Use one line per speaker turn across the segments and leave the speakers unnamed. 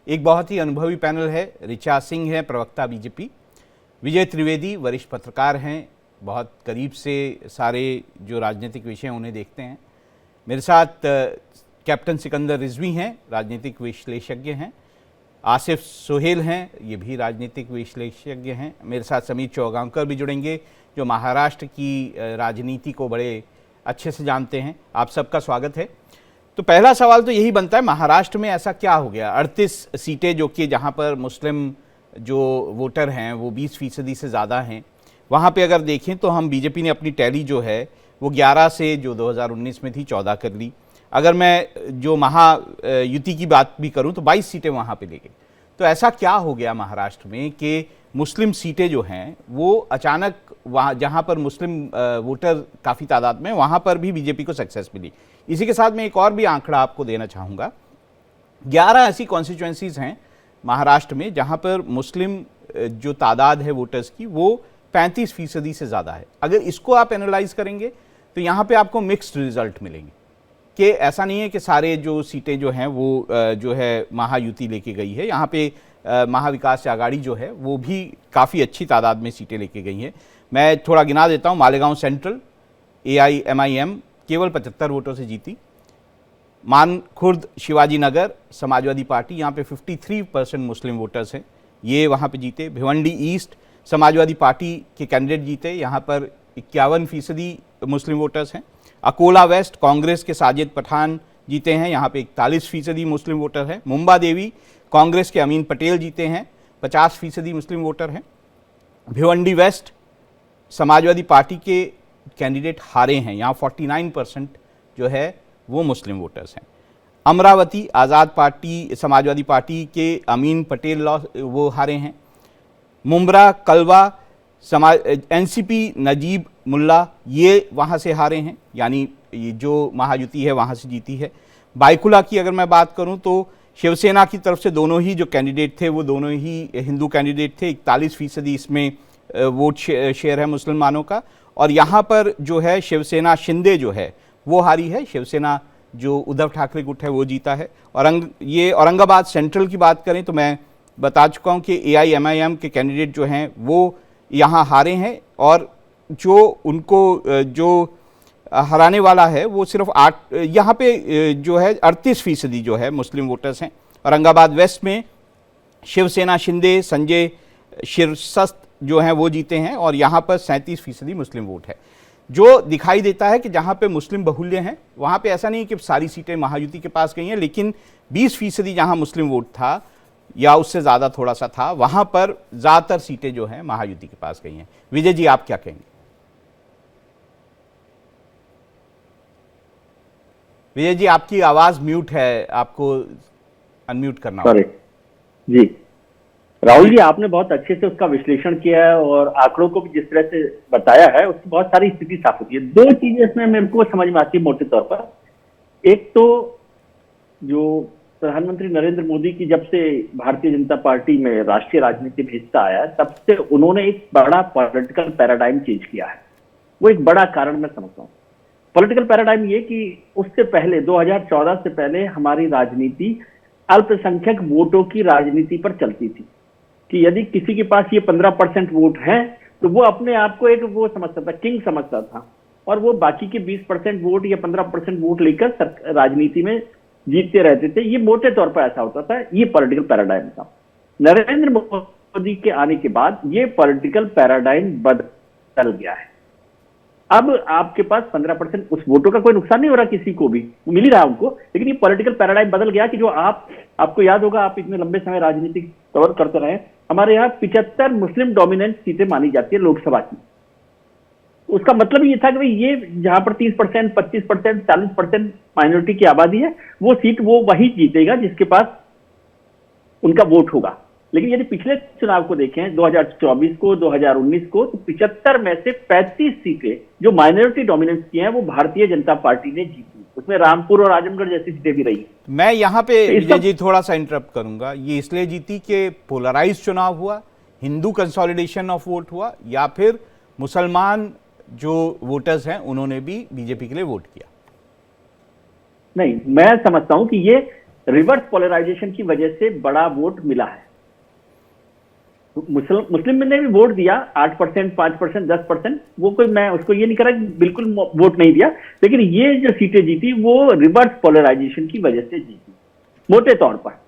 एक बहुत ही अनुभवी पैनल है। ऋचा सिंह है प्रवक्ता बीजेपी, विजय त्रिवेदी वरिष्ठ पत्रकार हैं, बहुत करीब से सारे जो राजनीतिक विषय हैं उन्हें देखते हैं। मेरे साथ कैप्टन सिकंदर रिजवी हैं, राजनीतिक विश्लेषज्ञ हैं। आसिफ सोहेल हैं, ये भी राजनीतिक विश्लेषज्ञ हैं। मेरे साथ समीर चौगांवकर भी जुड़ेंगे जो महाराष्ट्र की राजनीति को बड़े अच्छे से जानते हैं। आप सबका स्वागत है। तो पहला सवाल तो यही बनता है, महाराष्ट्र में ऐसा क्या हो गया? 38 सीटें जो कि जहां पर मुस्लिम जो वोटर हैं वो 20% से ज़्यादा हैं, वहां पे अगर देखें तो हम बीजेपी ने अपनी टैली जो है वो 11 से जो 2019 में थी 14 कर ली। अगर मैं जो महायुति की बात भी करूं तो 22 सीटें वहां पे ले गई। तो ऐसा क्या हो गया महाराष्ट्र में कि मुस्लिम सीटें जो हैं वो अचानक वहाँ जहाँ पर मुस्लिम वोटर काफ़ी तादाद में, वहाँ पर भी बीजेपी को सक्सेस मिली। इसी के साथ मैं एक और भी आंकड़ा आपको देना चाहूँगा। 11 ऐसी कॉन्स्टिट्यूएंसीज हैं महाराष्ट्र में जहाँ पर मुस्लिम जो तादाद है वोटर्स की वो 35% से ज़्यादा है। अगर इसको आप एनालाइज करेंगे तो यहाँ पे आपको मिक्स्ड रिजल्ट मिलेंगे कि ऐसा नहीं है कि सारे जो सीटें जो हैं वो जो है महायुति लेके गई है। यहाँ पे महाविकास आघाड़ी जो है वो भी काफ़ी अच्छी तादाद में सीटें लेके गई हैं। मैं थोड़ा गिना देता हूँ। मालेगांव सेंट्रल AIMIM केवल 75 वोटों से जीती। मानखुर्द शिवाजी नगर समाजवादी पार्टी, यहाँ पे 53% मुस्लिम वोटर्स हैं, ये वहाँ पे जीते। भिवंडी ईस्ट समाजवादी पार्टी के कैंडिडेट जीते, यहाँ पर 51% मुस्लिम वोटर्स हैं। अकोला वेस्ट कांग्रेस के साजिद पठान जीते हैं, यहाँ पे 41% मुस्लिम वोटर हैं। मुंबा देवी कांग्रेस के अमीन पटेल जीते हैं, 50% मुस्लिम वोटर हैं। भिवंडी वेस्ट समाजवादी पार्टी के कैंडिडेट हारे हैं, यहाँ 49% जो है वो मुस्लिम वोटर्स हैं। अमरावती आज़ाद पार्टी समाजवादी पार्टी के अमीन पटेल वो हारे हैं। मुंब्रा कलवा NCP नजीब मुल्ला ये वहाँ से हारे हैं, यानी ये जो महायुति है वहाँ से जीती है। बायकुला की अगर मैं बात करूँ तो शिवसेना की तरफ से दोनों ही जो कैंडिडेट थे वो दोनों ही हिंदू कैंडिडेट थे। 41% इसमें वोट शेयर है मुसलमानों का। और यहाँ पर जो है शिवसेना शिंदे जो है वो हारी है, शिवसेना जो उद्धव ठाकरे गुट है वो जीता है। ये औरंगाबाद सेंट्रल की बात करें तो मैं बता चुका हूँ कि AIMIM के कैंडिडेट जो हैं वो यहाँ हारे हैं, और जो उनको जो हराने वाला है वो सिर्फ 8, यहाँ पे जो है 38% जो है मुस्लिम वोटर्स हैं। औरंगाबाद वेस्ट में शिवसेना शिंदे संजय शिरसत जो हैं वो जीते हैं, और यहाँ पर 37% मुस्लिम वोट है, जो दिखाई देता है कि जहाँ पे मुस्लिम बहुल्य हैं वहाँ पे ऐसा नहीं कि सारी सीटें महायुति के पास गई हैं, लेकिन 20% जहाँ मुस्लिम वोट था या उससे ज़्यादा थोड़ा सा था, वहाँ पर ज़्यादातर सीटें जो हैं महायुति के पास गई हैं। विजय जी आप क्या कहेंगे? विजय जी आपकी आवाज़ म्यूट है, आपको अनम्यूट करना होगा।
जी राहुल जी, आपने बहुत अच्छे से उसका विश्लेषण किया है और आंकड़ों को भी जिस तरह से बताया है उसकी बहुत सारी स्थिति साफ होती है। 2 चीजें इसमें मेरे को समझ में आती है मोटे तौर पर। एक तो जो प्रधानमंत्री नरेंद्र मोदी की जब से भारतीय जनता पार्टी में राष्ट्रीय राजनीति में हिस्सा आया तब से उन्होंने एक बड़ा पॉलिटिकल पैराडाइम चेंज किया है। वो एक बड़ा कारण मैं समझता हूँ। पॉलिटिकल पैराडाइम ये कि उससे पहले 2014 से पहले हमारी राजनीति अल्पसंख्यक वोटों की राजनीति पर चलती थी कि यदि किसी के पास ये 15% वोट है तो वो अपने आप को एक वो समझता था, किंग समझता था, और वो बाकी के 20% वोट या 15% वोट लेकर राजनीति में जीतते रहते थे। ये मोटे तौर पर ऐसा होता था। ये पॉलिटिकल पैराडाइम था। नरेंद्र मोदी के आने के बाद ये पॉलिटिकल पैराडाइम बदल गया है। अब आपके पास 15% उस वोटों का कोई नुकसान नहीं हो रहा, किसी को भी मिल ही रहा है उनको, लेकिन ये पॉलिटिकल पैराडाइम बदल गया कि जो आपको याद होगा, आप इतने लंबे समय राजनीति कवर करते रहे, हमारे यहाँ 75 मुस्लिम डोमिनेंट सीटें मानी जाती है लोकसभा की। उसका मतलब ये था कि भाई ये जहां पर 30%, 25%, 40% माइनॉरिटी की आबादी है, वो सीट वो वही जीतेगा जिसके पास उनका वोट होगा। लेकिन यदि पिछले चुनाव को देखें 2024 को, 2019 को, तो 75 में से 35 सीटें जो माइनॉरिटी डोमिनेंस की हैं वो भारतीय जनता पार्टी ने जीती। उसमें रामपुर और आजमगढ़ जैसी सीटें भी रही।
मैं यहाँ पे विजय जी थोड़ा सा इंटरप्ट करूंगा। ये इसलिए जीती कि पोलराइज चुनाव हुआ, हिंदू कंसोलिडेशन ऑफ वोट हुआ, या फिर मुसलमान जो वोटर्स हैं उन्होंने भी बीजेपी के लिए वोट किया?
नहीं, मैं समझता हूं कि ये रिवर्स पोलराइजेशन की वजह से बड़ा वोट मिला है। मुस्लिम ने भी वोट दिया 8%, 5%, 10%, वो कोई, मैं उसको ये नहीं कह रहा कि बिल्कुल वोट नहीं दिया, लेकिन ये जो सीटें जीती वो रिवर्स पोलराइजेशन की वजह से जीती, मोटे तौर पर।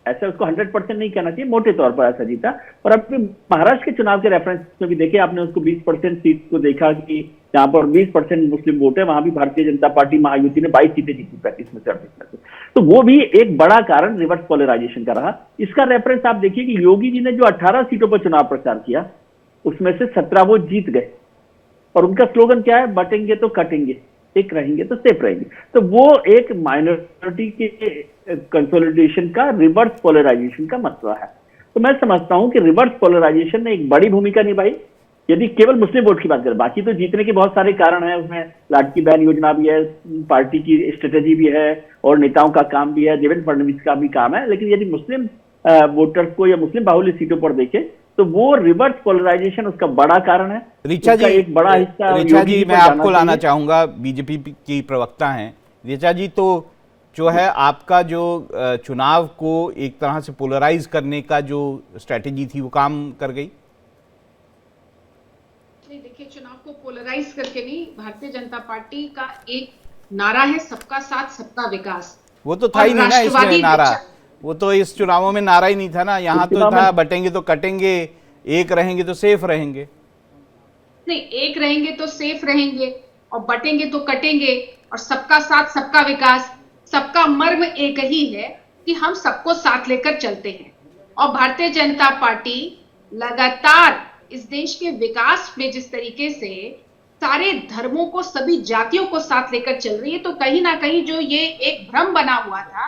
ऐसा उसको 100% नहीं कहना चाहिए, मोटे तौर पर ऐसा जीता। और अब महाराष्ट्र के चुनाव के रेफरेंस में भी देखे आपने, उसको 20% सीट को देखा कि जहां पर 20% मुस्लिम वोट है, वहां भी भारतीय जनता पार्टी महायुति ने 22 सीटें जीती 35 में से 38 में से। तो वो भी एक बड़ा कारण रिवर्स पोलराइजेशन का रहा। इसका रेफरेंस आप देखिए कि योगी जी ने जो 18 सीटों पर चुनाव प्रचार किया, उसमें से 17 वो जीत गए, और उनका स्लोगन क्या है? बटेंगे तो कटेंगे, एक रहेंगे तो सेफ रहेंगे। तो वो एक माइनॉरिटी के कंसोलिडेशन का, रिवर्स पोलराइजेशन का मसला है। तो मैं समझता हूं कि रिवर्स पोलराइजेशन ने एक बड़ी भूमिका निभाई। यदि केवल मुस्लिम वोट की बात करें, बाकी तो जीतने के बहुत सारे कारण हैं, उसमें लाडकी बहन योजना भी है, पार्टी की स्ट्रेटेजी भी है, और नेताओं का काम भी है, देवेंद्र फडणवीस का भी काम है। लेकिन यदि मुस्लिम वोटर्स को या मुस्लिम बाहुल्य सीटों पर देखें तो वो रिवर्स पोलराइजेशन उसका बड़ा कारण है।
ऋचा जी,
एक बड़ा हिस्सा
ऋचा जी मैं आपको लाना चाहूंगा, बीजेपी की प्रवक्ता हैं ऋचा जी। तो जो है आपका जो चुनाव को एक तरह से पोलराइज करने का जो स्ट्रेटेजी थी वो काम कर गई?
नहीं, देखिए, चुनाव को पोलराइज करके नहीं, भारतीय जनता पार्टी का एक नारा है सबका साथ सबका विकास।
वो तो था ही नहीं ना इसमें नारा, वो तो इस चुनावों में नारा ही नहीं था ना। यहाँ तो था बटेंगे तो कटेंगे, एक रहेंगे तो सेफ रहेंगे।
नहीं, एक रहेंगे तो सेफ रहेंगे, और बटेंगे तो कटेंगे, और सबका साथ सबका विकास। सबका मर्म एक ही है कि हम सबको साथ लेकर चलते हैं, और भारतीय जनता पार्टी लगातार इस देश के विकास में जिस तरीके से सारे धर्मों को, सभी जातियों को साथ लेकर चल रही है, तो कहीं ना कहीं जो ये एक भ्रम बना हुआ था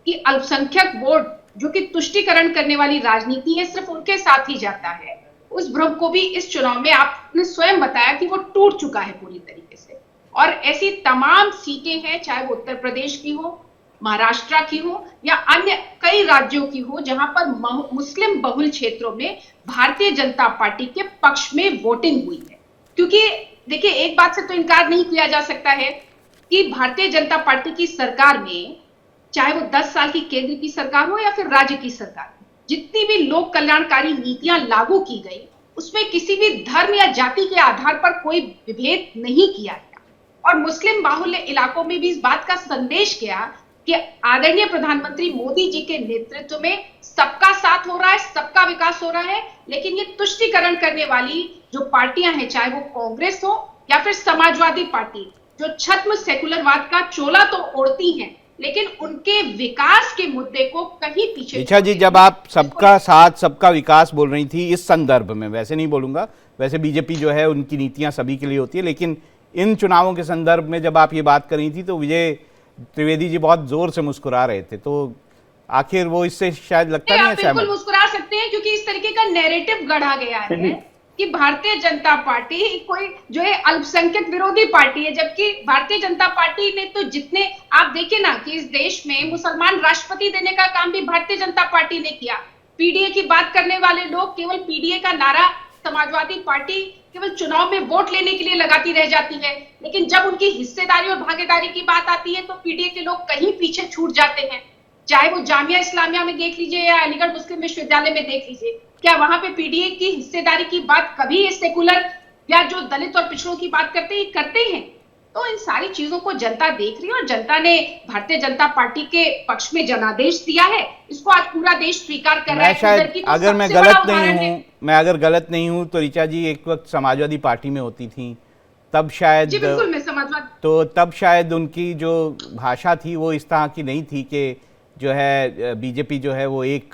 कि अल्पसंख्यक वोट जो कि तुष्टीकरण करने वाली राजनीति है सिर्फ उनके साथ ही जाता है, उस भ्रम को भी इस चुनाव में आपने स्वयं बताया कि वो टूट चुका है पूरी तरीके से। और ऐसी तमाम सीटें हैं, चाहे वो उत्तर प्रदेश की हो, महाराष्ट्र की हो, या अन्य कई राज्यों की हो, जहां पर मुस्लिम बहुल क्षेत्रों में भारतीय जनता पार्टी के पक्ष में वोटिंग हुई है। क्योंकि देखिए, एक बात से तो इनकार नहीं किया जा सकता है कि भारतीय जनता पार्टी की सरकार में, चाहे वो 10 साल की केंद्र की सरकार हो या फिर राज्य की सरकार, जितनी भी लोक कल्याणकारी नीतियां लागू की गई, उसमें किसी भी धर्म या जाति के आधार पर कोई विभेद नहीं किया गया। और मुस्लिम बाहुल्य इलाकों में भी इस बात का संदेश गया कि आदरणीय प्रधानमंत्री मोदी जी के नेतृत्व में सबका साथ हो रहा है, सबका विकास हो रहा है। लेकिन ये तुष्टीकरण करने वाली जो पार्टियां हैं, चाहे वो कांग्रेस हो या फिर समाजवादी पार्टी, जो छद्म सेकुलरवाद का चोला तो ओढ़ती हैं, लेकिन उनके विकास के मुद्दे को कहीं पीछे।
ऋचा जी, जब आप सबका साथ सबका विकास बोल रही थी इस संदर्भ में, वैसे नहीं बोलूंगा, वैसे बीजेपी जो है उनकी नीतियां सभी के लिए होती है, लेकिन इन चुनावों के संदर्भ में जब आप ये बात कर रही थी तो विजय त्रिवेदी जी बहुत जोर से मुस्कुरा रहे थे। तो आखिर वो इससे शायद लगता नहीं है
सहमत? बिल्कुल मुस्कुरा सकते हैं, क्योंकि इस तरीके का नैरेटिव गढ़ा गया है कि भारतीय जनता पार्टी कोई जो है अल्पसंख्यक विरोधी पार्टी है, जबकि भारतीय जनता पार्टी ने तो जितने, आप देखिए ना कि इस देश में मुसलमान राष्ट्रपति देने का काम भी भारतीय जनता पार्टी ने किया। पीडीए की बात करने वाले लोग केवल पीडीए का नारा समाजवादी पार्टी केवल चुनाव में वोट लेने के लिए लगाती रह जाती है, लेकिन जब उनकी हिस्सेदारी और भागीदारी की बात आती है तो पीडीए के लोग कहीं पीछे छूट जाते हैं। चाहे वो जामिया इस्लामिया में देख लीजिए या अलीगढ़ मुस्लिम विश्वविद्यालय में देख लीजिए, क्या वहां पे पीडीए की हिस्सेदारी की बात कभी ये सेकुलर या जो दलित और पिछड़ों की बात करते हैं? तो इन सारी चीजों को जनता देख रही है, और जनता ने भारतीय जनता पार्टी के पक्ष में जनादेश दिया है। इसको आज पूरा देश स्वीकार कर रहा है।
शायद अगर मैं गलत नहीं हूं तो ऋचा जी एक वक्त समाजवादी पार्टी में होती थी, तब शायद,
जी बिल्कुल, मैं समाजवादी,
तो तब शायद उनकी जो भाषा थी वो इस तरह की नहीं थी कि जो है बीजेपी जो है वो एक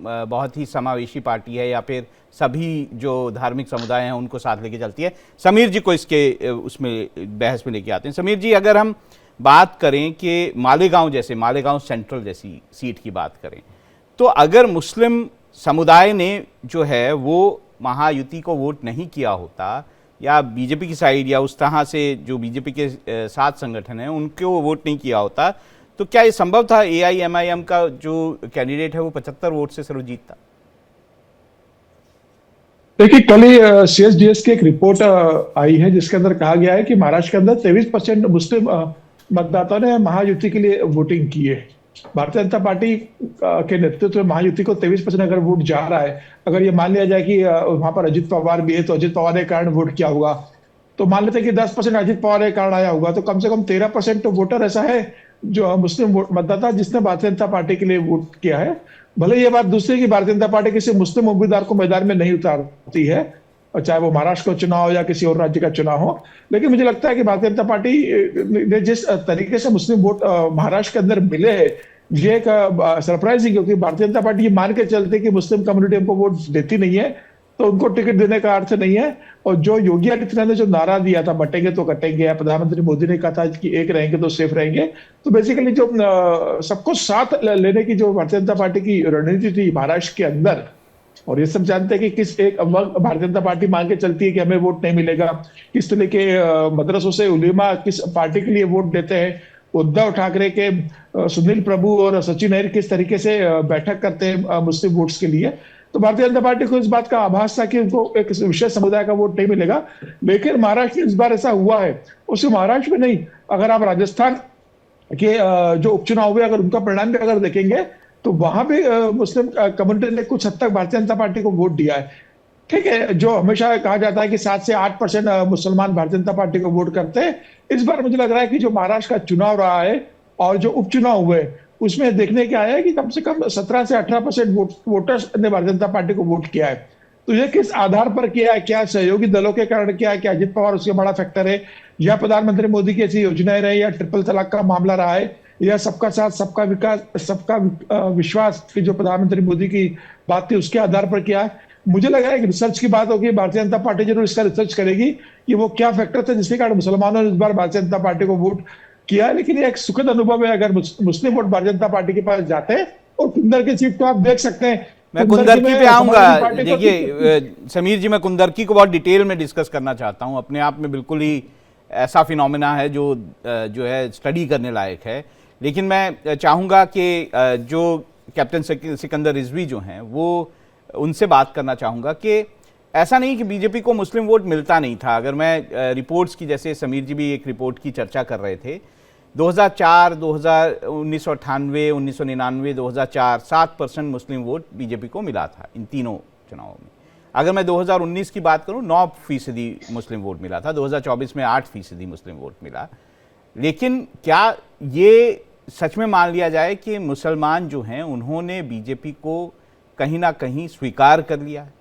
बहुत ही समावेशी पार्टी है या फिर सभी जो धार्मिक समुदाय हैं उनको साथ लेके चलती है। समीर जी को इसके उसमें बहस में लेके आते हैं। समीर जी, अगर हम बात करें कि मालेगांव सेंट्रल जैसी सीट की बात करें, तो अगर मुस्लिम समुदाय ने जो है वो महायुति को वोट नहीं किया होता या बीजेपी की साइड या उस तरह से जो बीजेपी के साथ संगठन है उनको वोट नहीं किया होता, तो क्या ये संभव था एआईएमआईएम का जो कैंडिडेट है वो 75 वोट से सिर्फ जीतता?
देखिए, कल ही सीएसडीएस की एक रिपोर्ट आई है जिसके अंदर कहा गया है कि महाराष्ट्र के अंदर 23% मुस्लिम मतदाताओं ने महायुति के लिए वोटिंग की है। भारतीय जनता पार्टी के नेतृत्व में महायुति को 23% अगर वोट जा रहा है, अगर ये मान लिया जाए कि वहां पर अजित पवार भी है तो अजित पवार के कारण वोट किया होगा, तो मान लेते हैं कि 10% अजित पवार के कारण आया होगा, तो कम से कम 13% तो वोटर ऐसा है जो मुस्लिम मतदाता जिसने भारतीय जनता पार्टी के लिए वोट किया है। भले ये बात दूसरी कि भारतीय जनता पार्टी किसी मुस्लिम उम्मीदवार को मैदान में नहीं उतारती है, और चाहे वो महाराष्ट्र का चुनाव हो या किसी और राज्य का चुनाव हो, लेकिन मुझे लगता है कि भारतीय जनता पार्टी ने जिस तरीके से मुस्लिम वोट महाराष्ट्र के अंदर मिले हैं, ये एक सरप्राइजिंग, क्योंकि भारतीय जनता पार्टी ये मान के चलते कि मुस्लिम कम्युनिटी हमको वोट देती नहीं है तो उनको टिकट देने का अर्थ नहीं है। और जो योगी आदित्यनाथ ने जो नारा दिया था बटेंगे तो कटेंगे, या प्रधानमंत्री मोदी ने कहा था कि एक रहेंगे तो सेफ रहेंगे, तो बेसिकली जो सबको साथ लेने की जो भारतीय जनता पार्टी की रणनीति थी महाराष्ट्र के अंदर, और ये सब जानते हैं कि किस एक भारतीय जनता पार्टी मांग के चलती है कि हमें वोट नहीं मिलेगा, किस तरह के मदरसों से उलेमा किस पार्टी के लिए वोट देते हैं, उद्धव ठाकरे के सुनील प्रभु और सचिन अहिर किस तरीके से बैठक करते हैं मुस्लिम वोट्स के लिए। तो भारतीय जनता पार्टी को इस बात का आभास था कि उनको एक विशेष समुदाय का वोट नहीं मिलेगा। लेकिन महाराष्ट्र में इस बार ऐसा हुआ है, उसी महाराष्ट्र में नहीं, अगर आप राजस्थान के जो उपचुनाव हुए अगर उनका परिणाम भी अगर देखेंगे तो वहां भी मुस्लिम कम्युनिटी ने कुछ हद तक भारतीय जनता पार्टी को वोट दिया है। ठीक है, जो हमेशा कहा जाता है कि 7 से 8% मुसलमान भारतीय जनता पार्टी को वोट करते हैं, इस बार मुझे लग रहा है कि जो महाराष्ट्र का चुनाव रहा है और जो उपचुनाव हुए उसमें देखने के आया है कि कम से कम 17 से 18% वोटर्स ने भारतीय जनता पार्टी को वोट किया है। तो ये किस आधार पर किया है, क्या सहयोगी दलों के कारण किया है, क्या अजित पवार उसके बड़ा फैक्टर है, या प्रधानमंत्री मोदी की ऐसी योजनाएं रही, या ट्रिपल तलाक का मामला रहा है, या सबका साथ सबका विकास सबका विश्वास की जो प्रधानमंत्री मोदी की बात थी उसके आधार पर किया है। मुझे लगा है कि रिसर्च की बात होगी, भारतीय जनता पार्टी जरूर इसका रिसर्च करेगी कि वो क्या फैक्टर थे जिसके कारण मुसलमानों ने इस बार भारतीय जनता पार्टी को वोट किया है। लेकिन ये एक सुखद अनुभव है अगर मुस्लिम वोट भारतीय जनता पार्टी के पास जाते हैं। और कुंदर की सीट तो आप देख सकते हैं,
मैं कुंदरकी पे आऊंगा। देखिए समीर जी, मैं कुंदरकी को बहुत डिटेल में डिस्कस करना चाहता हूं, अपने आप में बिल्कुल ही ऐसा फिनोमेना है जो है स्टडी करने लायक है। लेकिन मैं चाहूंगा कि जो कैप्टन सिकंदर रिजवी जो हैं वो उनसे बात करना चाहूंगा कि ऐसा नहीं कि बीजेपी को मुस्लिम वोट मिलता नहीं था। अगर मैं रिपोर्ट्स की, जैसे समीर जी भी एक रिपोर्ट की चर्चा कर रहे थे, 2004, 1998, 1999, 2004 7% मुस्लिम वोट बीजेपी को मिला था इन तीनों चुनावों में। अगर मैं 2019 की बात करूं 9% मुस्लिम वोट मिला था, 2024 में 8% मुस्लिम वोट मिला। लेकिन क्या ये सच में मान लिया जाए कि मुसलमान जो हैं उन्होंने बीजेपी को कहीं ना कहीं स्वीकार कर लिया है?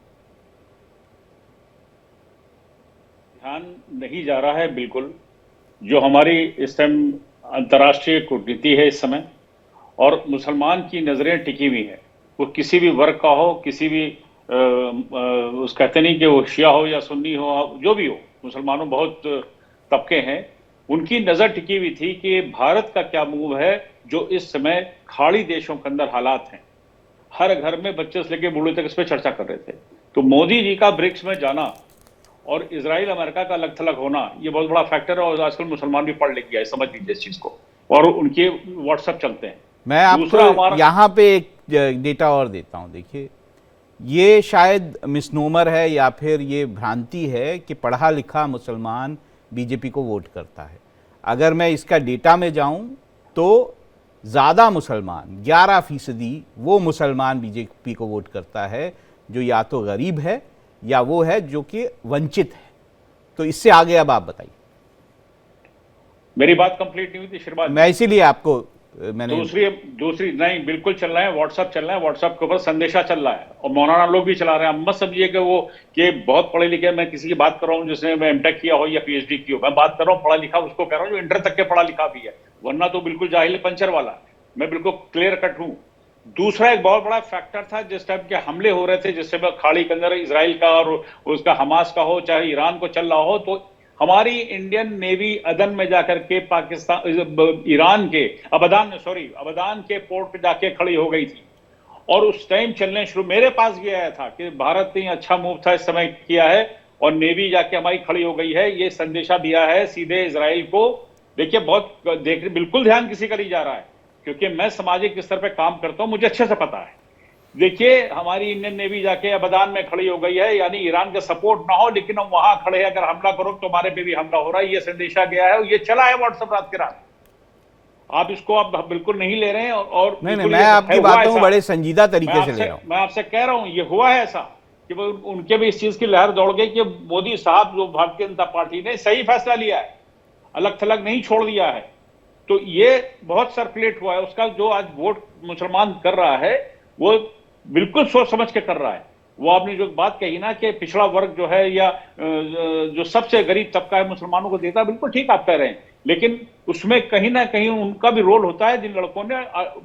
ध्यान नहीं जा रहा है बिल्कुल। जो हमारी इस टाइम अंतर्राष्ट्रीय कूटनीति है इस समय, और मुसलमान की नजरें टिकी हुई है, वो किसी भी वर्ग का हो, किसी भी उस कहते नहीं कि वो शिया हो या सुन्नी हो, जो भी हो, मुसलमानों बहुत तबके हैं, उनकी नजर टिकी हुई थी कि भारत का क्या मूव है। जो इस समय खाड़ी देशों के अंदर हालात हैं, हर घर में बच्चे से लेकर बूढ़े तक इस पर चर्चा कर रहे थे। तो मोदी जी का ब्रिक्स में जाना और इजराइल अमेरिका का अलग थलग होना, ये बहुत बड़ा फैक्टर है। और आजकल मुसलमान भी पढ़ लिख गया है, समझ लीजिए इस चीज को, और उनके व्हाट्सएप चलते हैं।
मैं आपको यहाँ पे एक डेटा और देता हूँ। देखिए, ये शायद मिसनोमर है या फिर ये भ्रांति है कि पढ़ा लिखा मुसलमान बीजेपी को वोट करता है। अगर मैं इसका डेटा में जाऊं तो ज़्यादा मुसलमान 11% वो मुसलमान बीजेपी को वोट करता है जो या तो गरीब है या वो है जो कि वंचित है। तो इससे आगे अब आप बताइए।
मेरी बात कंप्लीट नहीं हुई थी शिरबाज।
मैं इसीलिए आपको मैंने
दूसरी नहीं, बिल्कुल चल रहा है, व्हाट्सएप चल रहा है, व्हाट्सएप के ऊपर संदेशा चल रहा है, और मौलाना लोग भी चला रहे हैं। मत समझिए कि वो कि बहुत पढ़े लिखे, मैं किसी की बात कर रहा हूँ जिसने एमटेक किया हो या पीएचडी की हो, मैं बात कर रहा हूँ पढ़ा लिखा उसको कह रहा हूँ जो इंटर तक के पढ़ा लिखा भी है, वरना तो बिल्कुल जाहिल पंचर वाला। मैं बिल्कुल क्लियर कट हूँ। दूसरा एक बहुत बड़ा फैक्टर था जिस टाइप के हमले हो रहे थे, जिससे खाड़ी के अंदर इसराइल का और उसका हमास का हो, चाहे ईरान को चल रहा हो, तो हमारी इंडियन नेवी अदन में जाकर के पाकिस्तान ईरान के अबदान के पोर्ट पे जाके खड़ी हो गई थी। और उस टाइम चलने शुरू, मेरे पास भी आया था कि भारत ने अच्छा मूव था इस समय किया है, और नेवी जाके हमारी खड़ी हो गई है, ये संदेशा दिया है सीधे इजराइल को। देखिए, बिल्कुल ध्यान किसी का नहीं जा रहा है, क्योंकि मैं सामाजिक स्तर पर काम करता हूं, मुझे अच्छे से पता है। देखिए, हमारी इंडियन नेवी जाके अबदान में खड़ी हो गई है, यानी ईरान का सपोर्ट ना हो लेकिन हम वहां खड़े हैं, अगर हमला करो तो हमारे पे भी हमला हो रहा है, ये संदेशा गया है, ये चला है व्हाट्सएप रात के रात। आप इसको आप बिल्कुल नहीं ले रहे हैं और
नहीं नहीं,
बिल्कुल
मैं
ये
आपकी
हुआ
बातों को
ऐसा।
बड़े संजीदा तरीके से ले रहा हूँ।
मैं आपसे कह रहा हूं ये हुआ है ऐसा कि वो उनके भी इस चीज की लहर दौड़ गई कि मोदी साहब जो भारतीय जनता पार्टी ने सही फैसला लिया है, अलग थलग नहीं छोड़ दिया है। तो ये बहुत सर्कुलेट हुआ है, उसका जो आज वोट मुसलमान कर रहा है वो बिल्कुल सोच समझ के कर रहा है। वो आपने जो बात कही ना कि पिछड़ा वर्ग जो है या जो सबसे गरीब तबका है मुसलमानों को देता है, बिल्कुल ठीक आप कह रहे हैं, लेकिन उसमें कहीं ना कहीं उनका भी रोल होता है। जिन लड़कों ने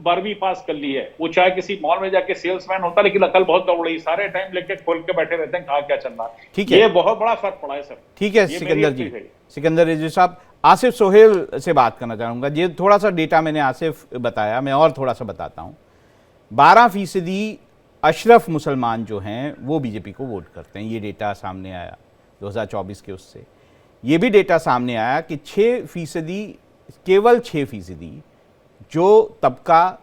12वीं पास कर ली है, वो चाहे किसी मॉल में जाके सेल्समैन होता, लेकिन अकल बहुत दौड़ रही, सारे टाइम लेके खोल के बैठे रहते हैं कहा क्या चल रहा है।
ठीक है,
ये बहुत बड़ा फर्क पड़ा है सर।
ठीक है
ये मेरी
सिकंदर जी,
अपील है।
सिकंदर रिजवी साहब, आसिफ सोहेल से बात करना चाहूँगा। ये थोड़ा सा डेटा मैंने आसिफ बताया, मैं और थोड़ा सा बताता हूँ। 12% अशरफ मुसलमान जो हैं वो बीजेपी को वोट करते हैं, ये डेटा सामने आया 2024 के उससे। ये भी डेटा सामने आया कि 6%, केवल 6% जो तबका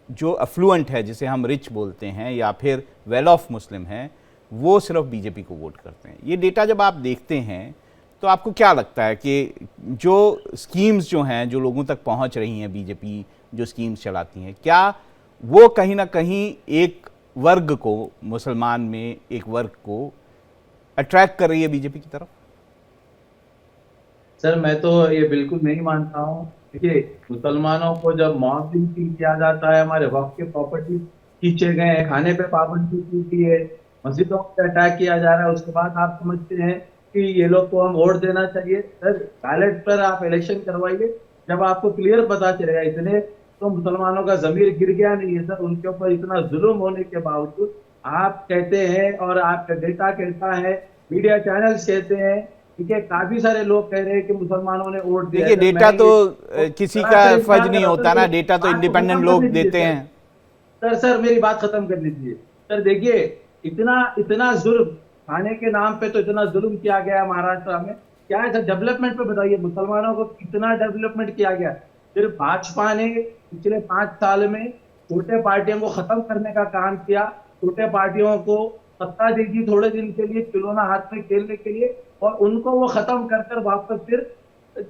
जो अफ्लुएंट है, जिसे हम रिच बोलते हैं या फिर वेल ऑफ मुस्लिम हैं, वो सिर्फ बीजेपी को वोट करते हैं। ये डेटा जब आप देखते हैं तो आपको क्या लगता है कि जो स्कीम्स जो हैं, जो लोगों तक पहुंच रही हैं, बीजेपी जो स्कीम्स चलाती हैं, क्या वो कहीं ना कहीं एक वर्ग को, मुसलमान में एक वर्ग को अट्रैक्ट कर रही है बीजेपी की तरफ?
सर मैं तो ये बिल्कुल नहीं मानता हूँ। देखिए, मुसलमानों को जब मॉब लिंचिंग किया जाता है, हमारे वक्त के प्रॉपर्टी खींचे गए हैं, खाने पे पाबंदी की गई है, मस्जिदों पे अटैक किया जा रहा है, उसके बाद आप समझते हैं कि ये लोग को हम वोट देना चाहिए। सर बैलेट पर आप इलेक्शन करवाइए, जब आपको क्लियर पता चलेगा। इतने तो मुसलमानों का जमीर गिर गया नहीं है सर, उनके ऊपर इतना जुल्म होने के बावजूद आप कहते हैं और आपका डेटा कहता है, मीडिया चैनल्स कहते हैं, ठीक है, काफी सारे लोग कह रहे हैं कि मुसलमानों ने वोट दिया।
देखिए, डेटा तो किसी का फर्ज नहीं होता ना, डेटा तो इंडिपेंडेंट लोग देते हैं।
सर मेरी बात खत्म कर लीजिए। सर देखिए, इतना जुल्म, खाने के नाम पे तो इतना जुल्म किया गया महाराष्ट्र में। क्या है सर, डेवलपमेंट पे बताइए, मुसलमानों को कितना डेवलपमेंट किया गया। सिर्फ भाजपा ने पिछले 5 साल में छोटे पार्टियों को खत्म करने का काम किया। छोटे पार्टियों को सत्ता दी थी थोड़े दिन के लिए, खिलौना हाथ में खेलने के लिए, और उनको वो खत्म कर वापस फिर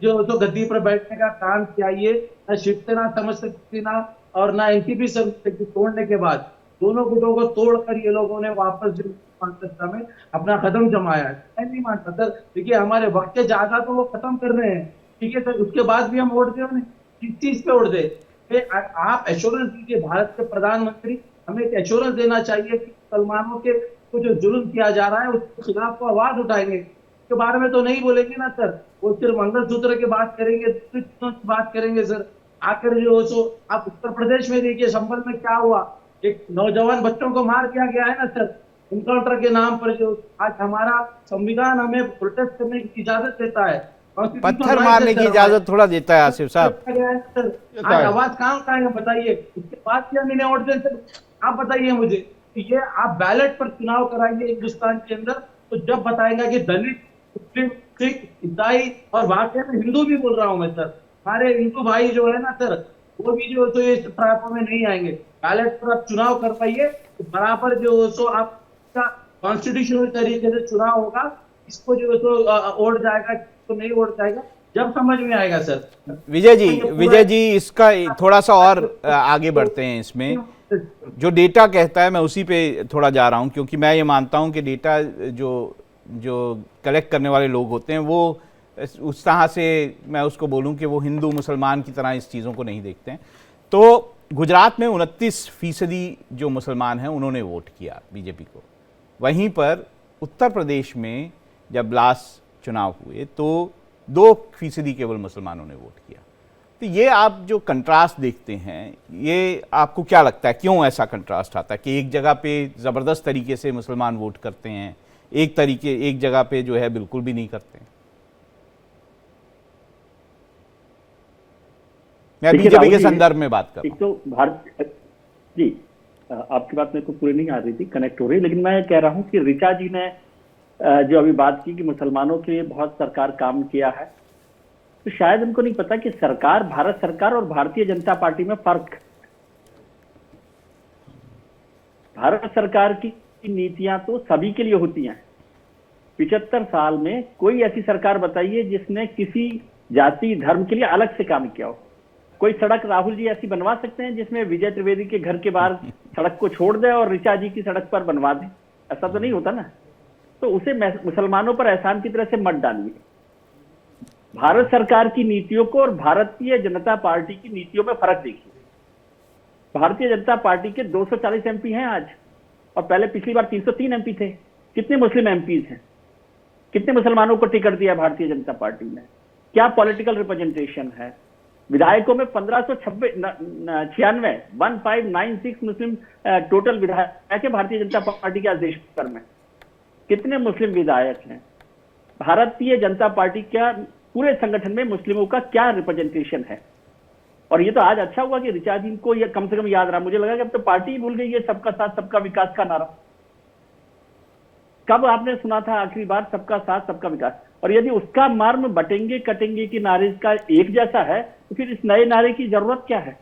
जो गद्दी पर बैठने का काम किया। ये न शिवसेना समझ सकती ना और ना एनसीपी समझ सकती। तोड़ने के बाद दोनों गुटों को तोड़कर ये लोगों ने वापस सत्ता में अपना कदम जमाया है। मैं नहीं मानता सर। देखिए, हमारे वक्त के ज्यादा तो वो खत्म कर रहे हैं, ठीक है सर, उसके बाद भी हम वोट दे, किस चीज पे वोट दे? आप एश्योरेंस दीजिए, भारत के प्रधानमंत्री हमें एक एश्योरेंस देना चाहिए कि मुसलमानों के को जो जुल्म किया जा रहा है उसके खिलाफ को आवाज उठाएंगे। के बारे में तो नहीं बोलेंगे ना सर, वो सिर्फ मंगलसूत्र की बात करेंगे, की बात करेंगे सर। आकर जो सो आप उत्तर प्रदेश में देखिए, संभल में क्या हुआ, एक नौजवान बच्चों को मार दिया गया है ना सर, इनकाउंटर के नाम पर। जो आज हमारा संविधान हमें प्रोटेस्ट करने की इजाजत देता है,
पत्थर मारने की इजाजत थोड़ा देता है आसिफ साहब।
आज आवाज कहाँ है बताइए, उसके बाद क्या मैंने वोट दे सर? आप बताइए मुझे। ये आप बैलेट पर चुनाव कराइए हिंदुस्तान के अंदर, तो जब बताएगा कि दलित, मुस्लिम, सिख, ईसाई, और वाकई में हिंदू भी बोल रहा हूं मैं सर, हमारे हिंदू भाई जो है ना सर, वो भी जो तो ये ट्रैपों में नहीं आएंगे। बैलेट पर आप चुनाव करवाइए, तो बराबर जो सो आपका कॉन्स्टिट्यूशनल तरीके से चुनाव होगा। इसको जो तो वोट जाएगा, तो नहीं वोट जाएगा, जब समझ में आएगा सर।
विजय जी इसका थोड़ा सा और आगे बढ़ते हैं। इसमें जो डेटा कहता है, मैं उसी पे थोड़ा जा रहा हूं, क्योंकि मैं ये मानता हूं कि डेटा जो कलेक्ट करने वाले लोग होते हैं, वो उस तरह से मैं उसको बोलूं कि वो हिंदू मुसलमान की तरह इस चीज़ों को नहीं देखते हैं। तो गुजरात में 29% जो मुसलमान हैं उन्होंने वोट किया बीजेपी को। वहीं पर उत्तर प्रदेश में जब लास्ट चुनाव हुए तो 2% केवल मुसलमानों ने वोट किया। तो ये आप जो कंट्रास्ट देखते हैं, ये आपको क्या लगता है, क्यों ऐसा कंट्रास्ट आता है कि एक जगह पे ज़बरदस्त तरीके से मुसलमान वोट करते हैं, एक जगह पे जो है बिल्कुल भी नहीं करते हैं? मैं बीजेपी के संदर्भ में बात कर रहा हूं।
एक तो भारत जी, आपकी बात मेरे को पूरी नहीं आ रही थी, कनेक्ट हो रही, लेकिन मैं कह रहा हूं कि ऋचा जी ने जो अभी बात की कि मुसलमानों के लिए बहुत सरकार काम किया है, तो शायद उनको नहीं पता कि सरकार, भारत सरकार और भारतीय जनता पार्टी में फर्क। भारत सरकार की नीतियां तो सभी के लिए होती हैं। 75 साल में कोई ऐसी सरकार बताइए जिसने किसी जाति धर्म के लिए अलग से काम किया हो। कोई सड़क राहुल जी ऐसी बनवा सकते हैं जिसमें विजय त्रिवेदी के घर के बाहर सड़क को छोड़ दे और ऋचा जी की सड़क पर बनवा दे? ऐसा तो नहीं होता ना। तो उसे मुसलमानों पर एहसान की तरह से मत डालिए। भारत सरकार की नीतियों को और भारतीय जनता पार्टी की नीतियों में फर्क देखिए। भारतीय जनता पार्टी के 240 एमपी हैं आज, और पहले पिछली बार 303 एमपी थे। कितने मुस्लिम एमपीज हैं? कितने मुसलमानों को टिकट दिया भारतीय जनता पार्टी ने? क्या पॉलिटिकल रिप्रेजेंटेशन है? विधायकों में 1596 मुस्लिम टोटल विधायक है भारतीय जनता पार्टी के आज देश भर में। कितने मुस्लिम विधायक हैं? भारतीय जनता पार्टी का पूरे संगठन में मुस्लिमों का क्या रिप्रेजेंटेशन है? और ये तो आज अच्छा हुआ कि ऋचा जी को ये कम से कम याद रहा। मुझे लगा कि अब तो पार्टी ही भूल गई है सबका साथ सबका विकास का नारा। कब आपने सुना था आखिरी बार सबका साथ सबका विकास? और यदि उसका मर्म बटेंगे कटेंगे की नारे का एक जैसा है तो फिर इस नए नारे की जरूरत क्या है?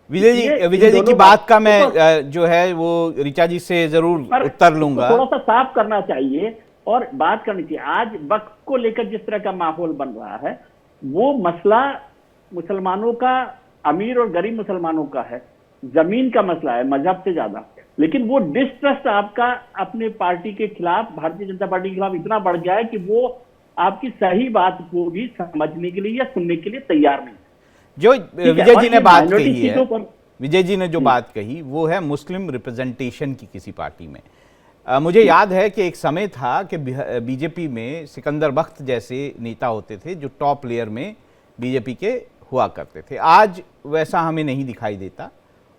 विजय जी की बात का मैं जो है वो ऋचा जी से जरूर उत्तर लूंगा।
थोड़ा सा साफ करना चाहिए और बात करनी चाहिए। आज वक्फ को लेकर जिस तरह का माहौल बन रहा है, वो मसला मुसलमानों का, अमीर और गरीब मुसलमानों का है, जमीन का मसला है मजहब से ज्यादा। लेकिन वो डिस्ट्रस्ट आपका अपने पार्टी के खिलाफ, भारतीय जनता पार्टी के खिलाफ इतना बढ़ गया है कि वो आपकी सही बात को भी समझने के लिए या सुनने के लिए तैयार नहीं।
जो विजय जी ने बात कही है, विजय जी ने जो बात कही वो है मुस्लिम रिप्रेजेंटेशन की किसी पार्टी में। मुझे याद है कि एक समय था कि बीजेपी में सिकंदर बख्त जैसे नेता होते थे जो टॉप लेयर में बीजेपी के हुआ करते थे। आज वैसा हमें नहीं दिखाई देता।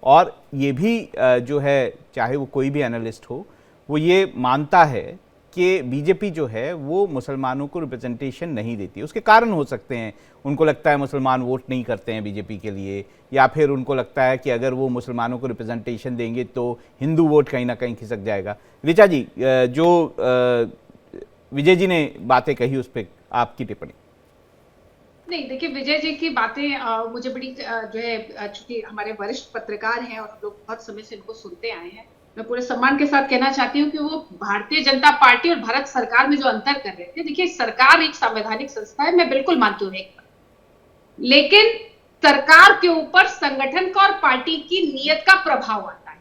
और ये भी जो है, चाहे वो कोई भी एनालिस्ट हो, वो ये मानता है कि बीजेपी जो है वो मुसलमानों को रिप्रेजेंटेशन नहीं देती। उसके कारण हो सकते हैं, उनको लगता है मुसलमान वोट नहीं करते हैं बीजेपी के लिए, या फिर उनको लगता है कि अगर वो मुसलमानों को रिप्रेजेंटेशन देंगे तो हिंदू वोट कहीं ना कहीं खिसक जाएगा। ऋचा जी, जो विजय जी ने बातें कही उस पर आपकी टिप्पणी।
नहीं, देखिए विजय जी की बातें मुझे बड़ी जो है, चूंकि हमारे वरिष्ठ पत्रकार हैं और हम लोग बहुत समय से इनको सुनते आए हैं, मैं पूरे सम्मान के साथ कहना चाहती हूँ कि वो भारतीय जनता पार्टी और भारत सरकार में जो अंतर कर रहे थे। देखिए, सरकार एक संवैधानिक संस्था है, मैं बिल्कुल मानती हूँ, लेकिन सरकार के ऊपर संगठन का और पार्टी की नीयत का प्रभाव आता है।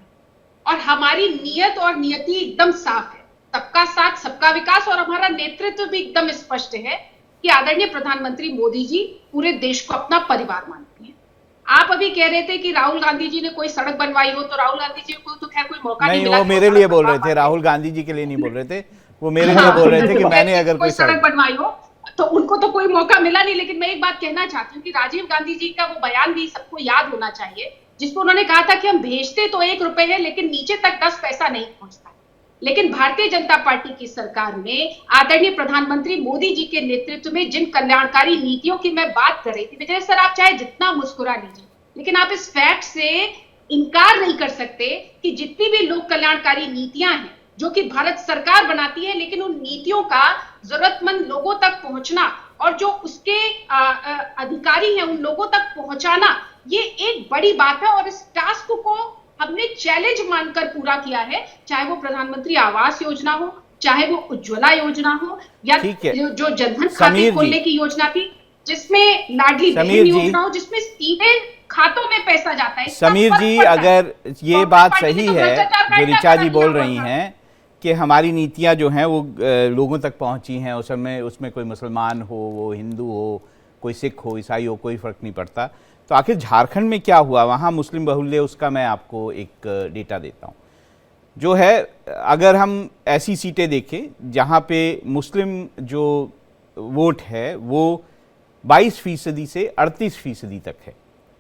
और हमारी नीयत और नियति एकदम साफ है, सबका साथ सबका विकास। और हमारा नेतृत्व भी एकदम स्पष्ट है कि आदरणीय प्रधानमंत्री मोदी जी पूरे देश को अपना परिवार मानते हैं। आप अभी कह रहे थे कि राहुल गांधी जी ने कोई सड़क बनवाई हो, तो राहुल गांधी जी को तो खैर कोई मौका नहीं मिला।
वो मेरे लिए बोल रहे थे, राहुल गांधी जी के लिए नहीं बोल रहे थे, वो मेरे लिए बोल रहे थे कि मैंने अगर कोई
सड़क बनवाई हो तो उनको तो कोई मौका मिला नहीं। लेकिन मैं एक बात कहना चाहती हूँ कि राजीव गांधी जी का वो बयान भी सबको याद होना चाहिए, जिसको उन्होंने कहा था कि हम भेजते तो 1 रुपए है लेकिन नीचे तक 10 पैसा नहीं पहुंचता। लेकिन भारतीय जनता पार्टी की सरकार में आदरणीय प्रधानमंत्री मोदी जी के नेतृत्व में जिन कल्याणकारी नीतियों की मैं बात कर रही थी, विजय सर आप चाहे जितना मुस्कुरा लीजिए, लेकिन आप इस फैक्ट से इनकार नहीं कर सकते कि जितनी भी लोक कल्याणकारी नीतियां हैं जो कि भारत सरकार बनाती है, लेकिन उन नीतियों का जरूरतमंद लोगों तक पहुंचना और जो उसके अधिकारी हैं उन लोगों तक पहुंचाना, ये एक बड़ी बात है। और इस टास्क को हमने चैलेंज मानकर पूरा किया है, चाहे वो प्रधानमंत्री आवास योजना हो, चाहे वो उज्ज्वला योजना हो, या जो जनधन खाते खोलने की योजना थी, जिसमें लाडली बहन योजना हो, जिसमें सीधे खातों में पैसा जाता है।
समीर जी, अगर ये बात सही है जो ऋचा जी बोल रही हैं कि हमारी नीतियां जो हैं वो लोगों तक पहुंची हैं, उसमें कोई मुसलमान हो, वो हिंदू हो, कोई सिख हो, ईसाई हो, कोई फर्क नहीं पड़ता, तो आखिर झारखंड में क्या हुआ? वहाँ मुस्लिम बहुल्य, उसका मैं आपको एक डेटा देता हूँ जो है। अगर हम ऐसी सीटें देखें जहाँ पे मुस्लिम जो वोट है वो 22% से 38% तक है,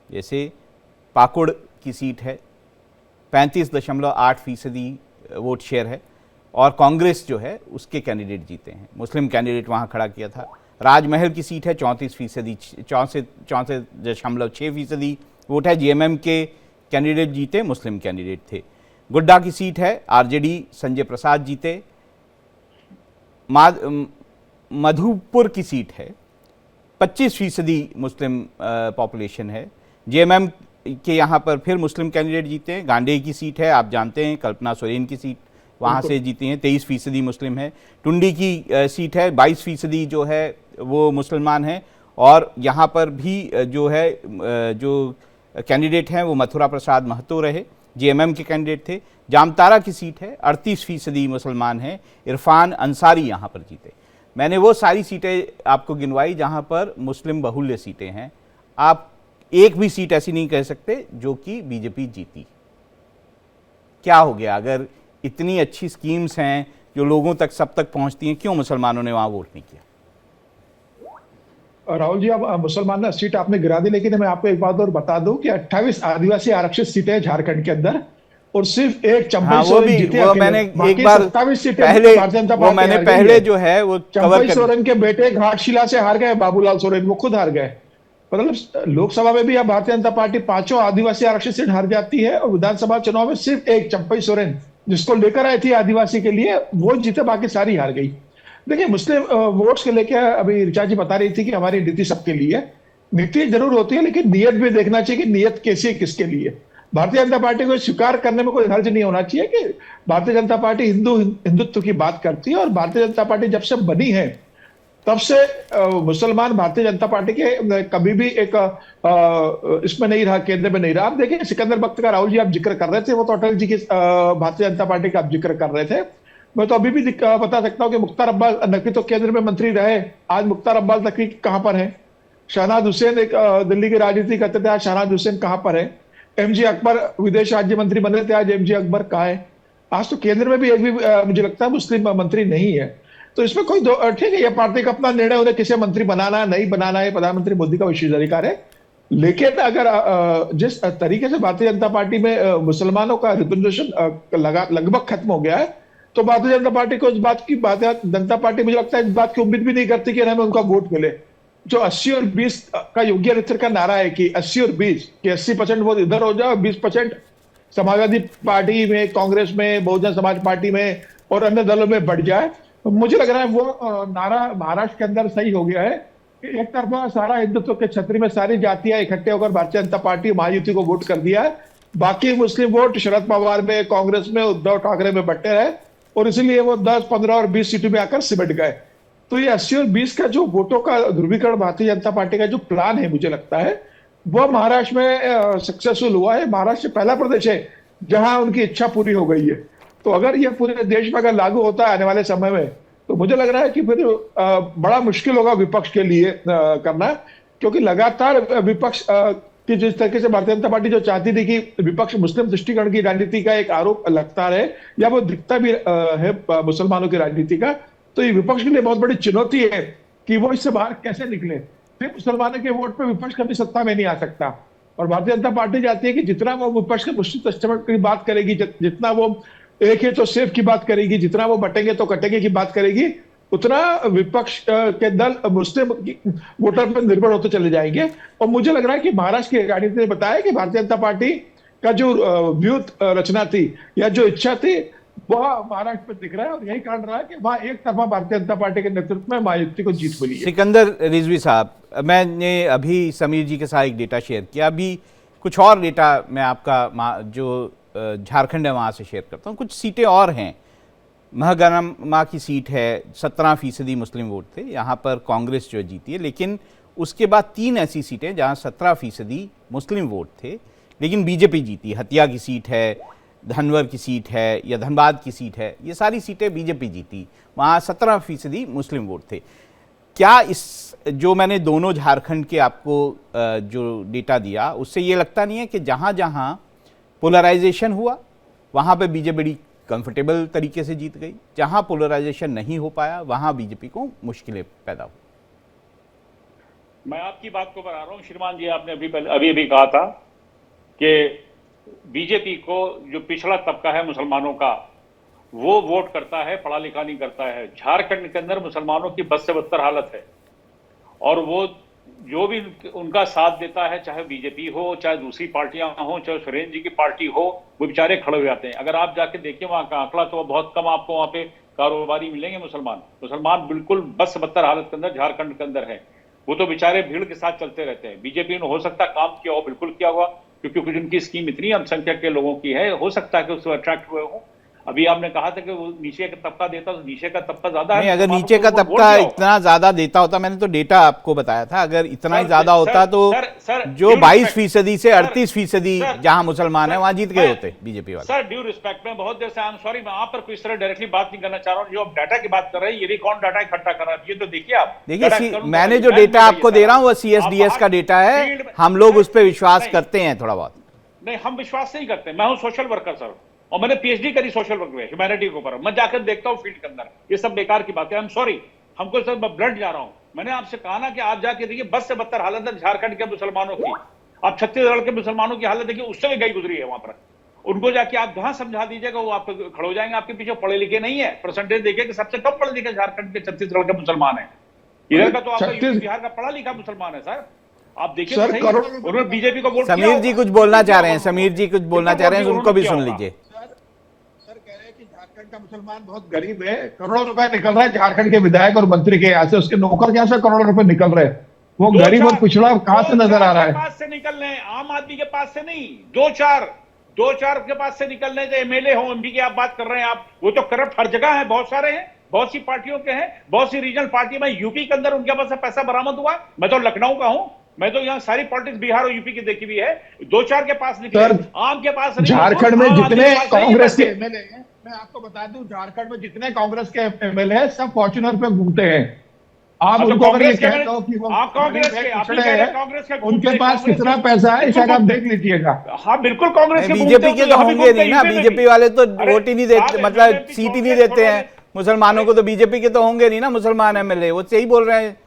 जैसे पाकुड़ की सीट है 35.8% वोट शेयर है, और कांग्रेस जो है उसके कैंडिडेट जीते हैं, मुस्लिम कैंडिडेट वहाँ खड़ा किया था। राजमहल की सीट है 34%, 64.6% वोट है, जीएमएम के कैंडिडेट जीते, मुस्लिम कैंडिडेट थे। गुड्डा की सीट है, आरजेडी संजय प्रसाद जीते। मधुपुर की सीट है 25% मुस्लिम पॉपुलेशन है, जीएमएम के यहाँ पर फिर मुस्लिम कैंडिडेट जीते हैं। गांडेय की सीट है, आप जानते हैं, कल्पना सोरेन की सीट वहाँ से जीती हैं, 23% मुस्लिम है। टुंडी की सीट है, 22% जो है वो मुसलमान है, और यहाँ पर भी जो है जो कैंडिडेट हैं वो मथुरा प्रसाद महतो रहे, जेएमएम के कैंडिडेट थे। जामतारा की सीट है, 38% मुसलमान हैं, इरफान अंसारी यहाँ पर जीते। मैंने वो सारी सीटें आपको गिनवाई जहाँ पर मुस्लिम बहुल्य सीटें हैं। आप एक भी सीट ऐसी नहीं कह सकते जो कि बीजेपी जीती। क्या हो गया? अगर इतनी अच्छी स्कीम्स हैं जो लोगों तक सब तक पहुंचती हैं, क्यों मुसलमानों ने वहां वोट नहीं किया?
राहुल जी, अब मुसलमान ने सीट आपने गिरा दी, लेकिन मैं आपको एक बात और बता दूं कि 28 आदिवासी आरक्षित सीटें हैं झारखंड के अंदर और सिर्फ एक चंपई सोरेन जीते।
वो मैंने एक बार
27 सीटें
पहले
भारतीय जनता
वो
पार्टी
मैंने
हार गई
पहले
है।
जो है वो कवर
चंपई
कर
सोरेन के बेटे घाटशिला से हार गए, बाबूलाल सोरेन, वो खुद हार गए। मतलब लोकसभा में भी अब भारतीय जनता पार्टी 5 आदिवासी आरक्षित सीट हार जाती है और विधानसभा चुनाव में सिर्फ एक चंपई सोरेन जिसको लेकर आई थी आदिवासी के लिए, वो जीते, बाकी सारी हार गई। देखिए, मुस्लिम वोट्स के लेकर अभी ऋचा जी बता रही थी कि हमारी नीति सबके लिए, नीति जरूर होती है लेकिन नियत भी देखना चाहिए कि नियत कैसी है, किसके लिए। भारतीय जनता पार्टी को स्वीकार करने में कोई हर्ज नहीं होना चाहिए कि भारतीय जनता पार्टी हिंदुत्व की बात करती है और भारतीय जनता पार्टी जब से बनी है तब से मुसलमान भारतीय जनता पार्टी के कभी भी एक इसमें नहीं रहा, केंद्र में नहीं रहा। आप देखिए, सिकंदर बख्त का राहुल जी आप जिक्र कर रहे थे, वो तो अटल जी की भारतीय जनता पार्टी का आप जिक्र कर रहे थे। मैं तो अभी भी बता सकता हूँ कि मुख्तार अब्बास नकवी तो केंद्र में मंत्री रहे, आज मुख्तार अब्बास नकवी कहां पर है? शहनाज हुसैन एक दिल्ली की राजनीति करते थे, आज शहनाज हुसैन कहां पर है? एमजे अकबर विदेश राज्य मंत्री बने थे, आज एमजे अकबर कहां है? आज तो केंद्र में भी एक भी मुझे लगता है मुस्लिम मंत्री नहीं है। तो इसमें कोई ठीक है, ये पार्टी का अपना निर्णय, उन्हें किसे मंत्री बनाना नहीं बनाना है, प्रधानमंत्री मोदी का विशेष अधिकार है। लेकिन अगर जिस तरीके से भारतीय जनता पार्टी में मुसलमानों का रिप्रेजेंटेशन लगभग खत्म हो गया है, तो भारतीय जनता पार्टी को इस बात की जनता पार्टी मुझे लगता है इस बात की उम्मीद भी नहीं करती कि हमें उनका वोट मिले। जो 80 और 20 का योगी आदित्यनाथ का नारा है कि 80 और 20 कि 80% वोट इधर हो जाए, 20% समाजवादी पार्टी में, कांग्रेस में, बहुजन समाज पार्टी में और अन्य दलों में बढ़ जाए, तो मुझे लग रहा है वो नारा महाराष्ट्र के अंदर सही हो गया है कि एक तरफा सारा हिंदुत्व के छतरी में सारी जातियां इकट्ठे होकर भारतीय जनता पार्टी महायुति को वोट कर दिया है। बाकी मुस्लिम वोट शरद पवार में, कांग्रेस में, उद्धव ठाकरे में बंटे रहे और इसलिए वो 10, 15 और 20 सीटों में आकर सिमट गए। तो ये 80 और 20 का जो वोटों का ध्रुवीकरण भारतीय जनता पार्टी का जो प्लान है, मुझे लगता है वो महाराष्ट्र में सक्सेसफुल हुआ है। महाराष्ट्र पहला प्रदेश है जहां उनकी इच्छा पूरी हो गई है। तो अगर ये पूरे देश में अगर लागू होता है आने वाले समय में, तो मुझे लग रहा है कि फिर बड़ा मुश्किल होगा विपक्ष के लिए करना, क्योंकि लगातार विपक्ष कि जिस तरीके से भारतीय जनता पार्टी जो चाहती थी कि विपक्ष मुस्लिम दृष्टिकोण की राजनीति का एक आरोप लगता रहे या वो दिखता भी है मुसलमानों की राजनीति का, तो ये विपक्ष के लिए बहुत बड़ी चुनौती है कि वो इससे बाहर कैसे निकले। फिर मुसलमानों के वोट पे विपक्ष कभी सत्ता में नहीं आ सकता। और भारतीय जनता पार्टी चाहती है कि जितना वो विपक्ष के मुस्लिम तस्वीर की बात करेगी, जितना वो एक है तो सेफ की बात करेगी, जितना वो बटेंगे तो कटेंगे की बात करेगी, उतना विपक्ष के दल मुस्लिम वोटर पर निर्भर होते चले जाएंगे। और मुझे लग रहा है कि महाराष्ट्र की राजनीति ने बताया कि भारतीय जनता पार्टी का जो व्यूह रचना थी या जो इच्छा थी वह महाराष्ट्र में दिख रहा है और यही कारण रहा है कि वहां एक तरफा भारतीय जनता पार्टी के नेतृत्व में महायुति को जीत मिली है।
सिकंदर रिजवी साहब, मैंने अभी समीर जी के साथ एक डेटा शेयर किया, अभी कुछ और डेटा मैं आपका जो झारखंड है वहाँ से शेयर करता हूँ। कुछ सीटें और हैं, महगनमा की सीट है, 17% मुस्लिम वोट थे, यहाँ पर कांग्रेस जो जीती है, लेकिन उसके बाद 3 ऐसी सीटें जहाँ 17% मुस्लिम वोट थे लेकिन बीजेपी जीती। हतिया की सीट है, धनवर की सीट है या धनबाद की सीट है, ये सारी सीटें बीजेपी जीती, वहाँ 17% मुस्लिम वोट थे। क्या इस जो मैंने दोनों झारखंड के आपको जो डेटा दिया उससे ये लगता नहीं है कि जहाँ जहाँ पोलराइजेशन हुआ वहाँ पे बीजेपी बड़ी कंफर्टेबल तरीके से जीत गई, जहाँ पोलराइजेशन नहीं हो पाया वहाँ बीजेपी को मुश्किलें पैदा हुई?
मैं आपकी बात को बता रहा हूँ श्रीमान जी, आपने अभी कहा था कि बीजेपी को जो पिछड़ा तबका है मुसलमानों का वो वोट करता है, पढ़ा लिखा नहीं करता है। झारखंड के अंदर मुसलमानों की बद से बदतर हालत है और वो जो भी उनका साथ देता है, चाहे बीजेपी हो, चाहे दूसरी पार्टियां हो, चाहे सुरेंद्र जी की पार्टी हो, वो बेचारे खड़े हो जाते हैं। अगर आप जाके देखिए वहां का आंकड़ा तो बहुत कम आपको वहां पे कारोबारी मिलेंगे मुसलमान बिल्कुल बद से बदतर हालत के अंदर झारखंड के अंदर है। वो तो बेचारे भीड़ के साथ चलते रहते हैं। बीजेपी ने हो सकता काम किया हो, बिल्कुल किया हुआ, क्योंकि कुछ उनकी स्कीम इतनी अल्पसंख्यक के लोगों की है, हो सकता है कि उससे अट्रैक्ट हुए हो, अभी आपने कहा था कि वो नीचे का तबका देता, तो नीचे का तबका ज्यादा है,
नहीं, अगर
मुसलमानों
नीचे
को
का
वोट
तबका
दिया होगा।
इतना ज्यादा देता होता, मैंने तो डेटा आपको बताया था, अगर इतना ही
सर,
ज्यादा होता
सर,
तो
सर,
जो
due
22% से
respect,
38%
सर,
जहां मुसलमान है वहां जीत गए
मैं-
होते बीजेपी वाले।
सर ड्यू रिस्पेक्ट में बहुत देर से, आई एम सॉरी, मैं आप पर कोई इस तरह डायरेक्टली बात नहीं करना चाह रहा हूँ। जो आप डाटा की बात कर रहे हैं, ये भी कौन डाटा इकट्ठा कर रहा है, ये तो देखिए आप।
देखिए
डाटा करूं,
मैंने
तो
जो
मैं
डेटा
नहीं
आपको
चाहिए
दे रहा हूँ वो
सर।
CSDS
आप
का डेटा है,
फील्ड में-
हम लोग उस पर विश्वास
नहीं,
करते हैं थोड़ा बहुत।
नहीं, हम विश्वास नहीं करते। मैं हूं सोशल वर्कर सर, और मैंने PhD करी सोशल वर्क में, ह्यूमैनिटी के ऊपर। मैं जाकर देखता हूं फील्ड के अंदर, ये सब बेकार की बातें। आई एम सॉरी, हमको सर मैं ब्लड जा रहा हूं। मैंने आपसे कहा ना कि आप जाके देखिए, बस से बदतर हालत है झारखंड के मुसलमानों की। आप छत्तीसगढ़ के मुसलमानों की हालत देखिए, उससे भी गई गुजरी है वहां पर। उनको जाके आप जहां समझा दीजिएगा, वो आप खड़े हो जाएंगे आपके पीछे। पढ़े लिखे नहीं है, परसेंटेज देखिए कि सबसे कम पढ़े लिखे झारखंड के छत्तीसगढ़ के मुसलमान है। इधर का तो आपका यूपी बिहार का पढ़ा लिखा मुसलमान है सर। आप देखिए तो
सर,
सही,
करोड़ों
उन्होंने बीजेपी को वोट किया
समीर
होगा।
जी कुछ बोलना चाह रहे हैं,
कितना
समीर जी कुछ बोलना
कितना
चाह रहे हैं,
वोट
उनको भी
किया
सुन
होगा?
लीजिए।
सर कह रहे हैं कि झारखंड का मुसलमान बहुत गरीब है, करोड़ों रुपए निकल रहा है झारखंड के विधायक और मंत्री के यहाँ से, उसके नौकर के यहाँ से करोड़ों रुपए निकल रहे हैं। वो
दो
गरीब और
चार-
पिछड़ा कहाँ से
दो
नजर आ
चार
रहा
के
है?
पास से निकलने हैं, आम आदमी के पास से नहीं। दो चार के पास से निकलने, जो MLA हो, MP की आप बात कर रहे हैं आप, वो तो करप्ट हर जगह है, बहुत सारे हैं, बहुत सी पार्टियों के हैं, बहुत सी रीजनल पार्टी में। यूपी के अंदर उनके पास से पैसा बरामद हुआ। मैं तो लखनऊ का हूं, मैं तो यहाँ सारी पॉलिटिक्स बिहार और यूपी की देखी हुई है। दो चार के पास निकले,
सर,
आम के पास नहीं।
झारखंड में
आम आदमी
जितने
के पास नहीं है
कांग्रेस के
पैसे।
एमएलए हैं, मैं आपको बता दूं, झारखंड में जितने कांग्रेस के एमएलए हैं सब फॉर्च्यूनर पे घूमते हैं। आप
तो
उनको अगर ये
कांग्रेस के
कह
मैंने-
दो कि वो
आप कांग्रेस
गरीब
के,
है,
आप ही
पिछड़े
कह रहे
हैं,
कांग्रेस के
उनके
घूमते,
पास
कांग्रेस
कितना
के-
पैसा है
बिल्कुल
शायद आप देख लीजिएगा।
हाँ बिल्कुल कांग्रेस के
बीजेपी
घूमते
के
हैं,
तो
हम भी
होंगे नहीं
घूमते
ना,
हैं, यूपी में
बीजेपी
भी।
वाले तो
अरे,
वोट ही नहीं
साहब,
देते, मतलब
MLA
सीट ही नहीं
छोड़
देते हैं मुसलमानों को, तो बीजेपी के तो होंगे नहीं ना मुसलमान MLA। वो सही बोल रहे हैं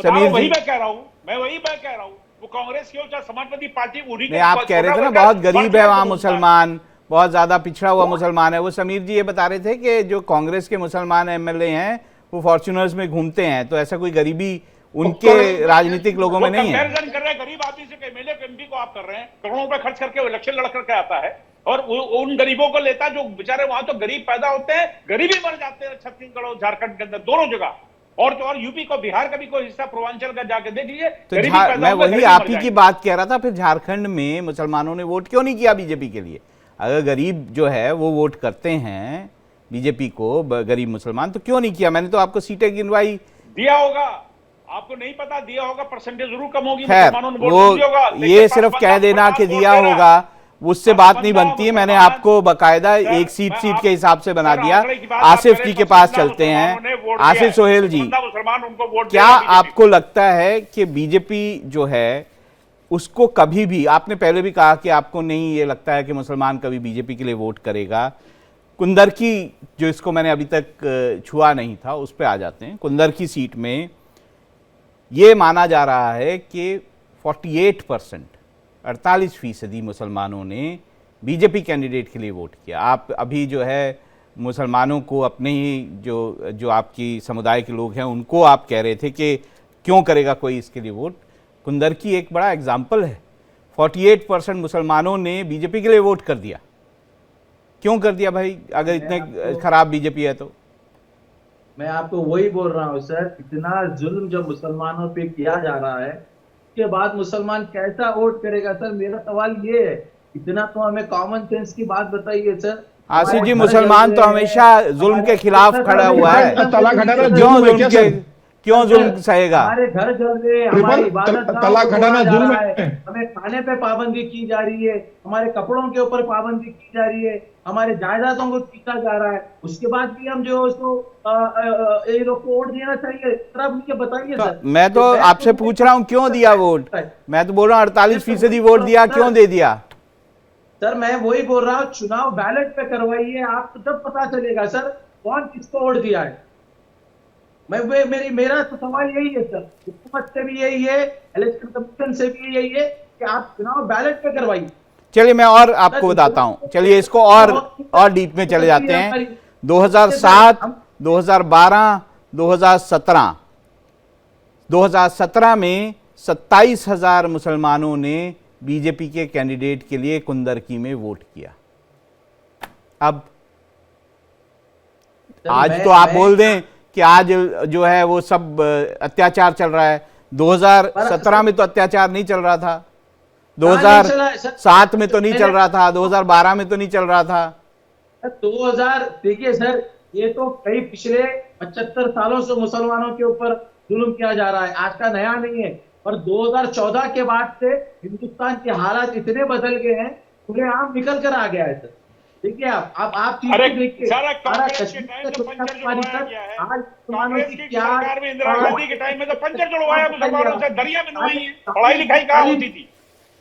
समीर
वही
जी।
मैं कह रहा हूँ, वही कह रहा हूँ। वो कांग्रेस की हो चाहे समाजवादी पार्टी, उन्हीं
नहीं, आप कह रहे थे ना बहुत गरीब है वहाँ मुसलमान, बहुत ज्यादा पिछड़ा हुआ मुसलमान है। वो समीर जी ये बता रहे थे कि जो कांग्रेस के मुसलमान MLA हैं वो फॉर्च्यूनर्स में घूमते हैं, तो ऐसा कोई गरीबी उनके राजनीतिक लोगों में नहीं है।
कंपैरिजन कर रहे हैं गरीब आदमी से, MLA MP को आप कर रहे हैं, करोड़ों रुपए खर्च करके वो इलेक्शन लड़ करके आता है, और उन गरीबों को लेता जो बेचारे वहां तो गरीब पैदा होते हैं, गरीबी मर जाते हैं छत्तीसगढ़ और झारखंड के अंदर, दोनों जगह। और तो और यूपी को, बिहार का भी कोई हिस्सा पूर्वांचल का जाके देख लीजिए,
तो
गरीबी पैदा
मैं
होगा,
वही
गरीबी
आप
मर
ही की
जाएंगे।
बात कह रहा था, फिर झारखंड में मुसलमानों ने वोट क्यों नहीं किया बीजेपी के लिए? अगर गरीब जो है वो वोट करते हैं बीजेपी को, गरीब मुसलमान, तो क्यों नहीं किया? मैंने तो आपको सीटें गिनवाई।
दिया होगा, आपको नहीं पता, दिया होगा, परसेंटेज जरूर कम होगी,
खैर
मुसलमानों ने वोट
वो
नहीं दिया होगा, लेकिन
ये
पांच
सिर्फ
बंदा
कह देना कि
50 वोट
दिया
दे रहा है।
होगा, उससे
पांच
बात नहीं
बंदा
बनती है। मैंने
मुसलमान-
आपको बाकायदा
सर,
एक सीट
मैं
सीट
आप-
के हिसाब से बना
सर,
दिया।
आंकड़े की बात
आसिफ
आप
जी
करें,
के पास
50
चलते हैं।
मुसलमानों ने वोट दिया
आसिफ
है,
सोहेल जी,
50 मुसलमान उनको वोट
क्या
दिया बीजेपी
आपको लगता है कि बीजेपी जो है उसको कभी भी, आपने पहले भी कहा कि आपको नहीं ये लगता है कि मुसलमान कभी बीजेपी के लिए वोट करेगा। कुंदर की, जो इसको मैंने अभी तक छुआ नहीं था, उस पर आ जाते हैं। कुंदर की सीट में ये माना जा रहा है कि 48% मुसलमानों ने बीजेपी कैंडिडेट के लिए वोट किया। आप अभी जो है मुसलमानों को, अपने ही जो आपकी समुदाय के लोग हैं उनको आप कह रहे थे कि क्यों करेगा कोई इसके लिए वोट। कुंदर की एक बड़ा एग्जाम्पल है, 48% मुसलमानों ने बीजेपी के लिए वोट कर दिया। क्यों कर दिया भाई, अगर इतने खराब बीजेपी है तो?
मैं आपको वही बोल रहा हूँ सर, इतना जुल्म जो मुसलमानों पे किया जा रहा है, उसके बाद मुसलमान कैसा वोट करेगा सर? मेरा सवाल ये है, इतना तो हमें कॉमन सेंस की बात बताइए सर।
आसिफ जी, मुसलमान तो हमेशा जुल्म के खिलाफ खड़ा हुआ है, क्यों जुल्म सहेगा?
हमारे घर जल रहे, हमारी इबादत
तलाक हटाना जुल्म है।
हमें खाने पे पाबंदी की जा रही है, हमारे कपड़ों के ऊपर पाबंदी की जा रही है, हमारे जायदादों को खींचा जा रहा है, उसके बाद भी हम जो उसको ये लोग को वोट देना चाहिए। सर आप मुझे बताइए सर।
मैं तो आपसे पूछ रहा हूँ क्यों दिया वोट? मैं तो बोल रहा हूँ 48% वोट दिया, क्यों दे दिया?
सर मैं वही बोल रहा हूँ, चुनाव बैलेट पे करवाइए, आपको तब पता चलेगा सर कौन किसको वोट दिया है। मेरा तो सवाल यही है सर, हुकूमत से भी यही है, इलेक्शन कमीशन से भी यही है कि आप चुनाव बैलेट पे करवाइए।
चलिए मैं और आपको बताता हूं, चलिए इसको और डीप में चले जाते हैं। 2007, 2012, 2017 में 27,000 मुसलमानों ने बीजेपी के कैंडिडेट के लिए कुंदरकी में वोट किया। अब आज तो आप बोल दें कि आज जो है वो सब अत्याचार चल रहा है। 2017 में तो अत्याचार नहीं चल रहा था, 2007 में तो नहीं चल रहा था, 2012 में तो नहीं चल रहा था।
2000 देखिए सर, ये तो कई पिछले 75 सालों से मुसलमानों के ऊपर जुल्म किया जा रहा है, आज का नया नहीं है। और 2014 के बाद से हिंदुस्तान के हालात इतने बदल गए हैं, खुलेआम निकल कर आ गया है सर। देखिए आप चीज
अरे
को देखिए,
सारा
सारा
कांग्रेस के
कश्मीर
टाइम
का
में
छोटा
पंचर
पानी
जुड़वाया
सर,
गया है।
आज मुसलमानों
कांग्रेस
की
की
क्या
सरकार में इंदिरा गांधी के टाइम में तो पंचर जुड़वाया मुसलमानों से, दरिया में नुआई है, पढ़ाई लिखाई कहाँ होती थी।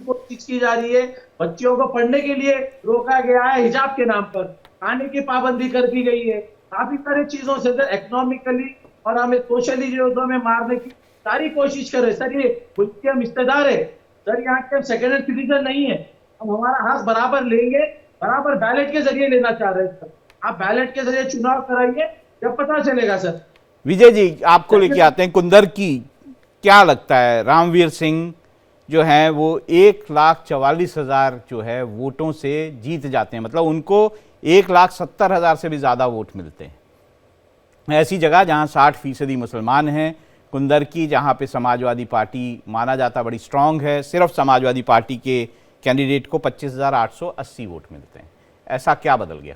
कोशिश की जा रही है, बच्चियों को पढ़ने के लिए रोका गया है हिजाब के नाम पर, खाने की पाबंदी कर दी गई है, काफी सारी चीजों से सर इकोनॉमिकली और हमें सोशली जो हमें मारने की सारी कोशिश कर रहे हैं। सर ये मुल्क के हम हिस्सेदार है सर, यहाँ के हम सेकेंड हैंड सिटीजन नहीं है, हम हमारा हक बराबर लेंगे, बराबर बैलेट के जरिए लेना चाह रहे हैं सर। आप बैलेट के जरिए चुनाव कराइए, जब पता चलेगा सर।
विजय जी, आपको लेके आते हैं कुंदर की। क्या लगता है, रामवीर सिंह जो हैं वो 1,44,000 जो है वोटों से जीत जाते हैं, मतलब उनको 1,70,000 से भी ज़्यादा वोट मिलते हैं ऐसी जगह जहां 60% मुसलमान हैं। कुंदर की, जहां पे समाजवादी पार्टी माना जाता बड़ी स्ट्रांग है, सिर्फ समाजवादी पार्टी के कैंडिडेट को 25,880 वोट मिलते हैं। ऐसा क्या बदल गया?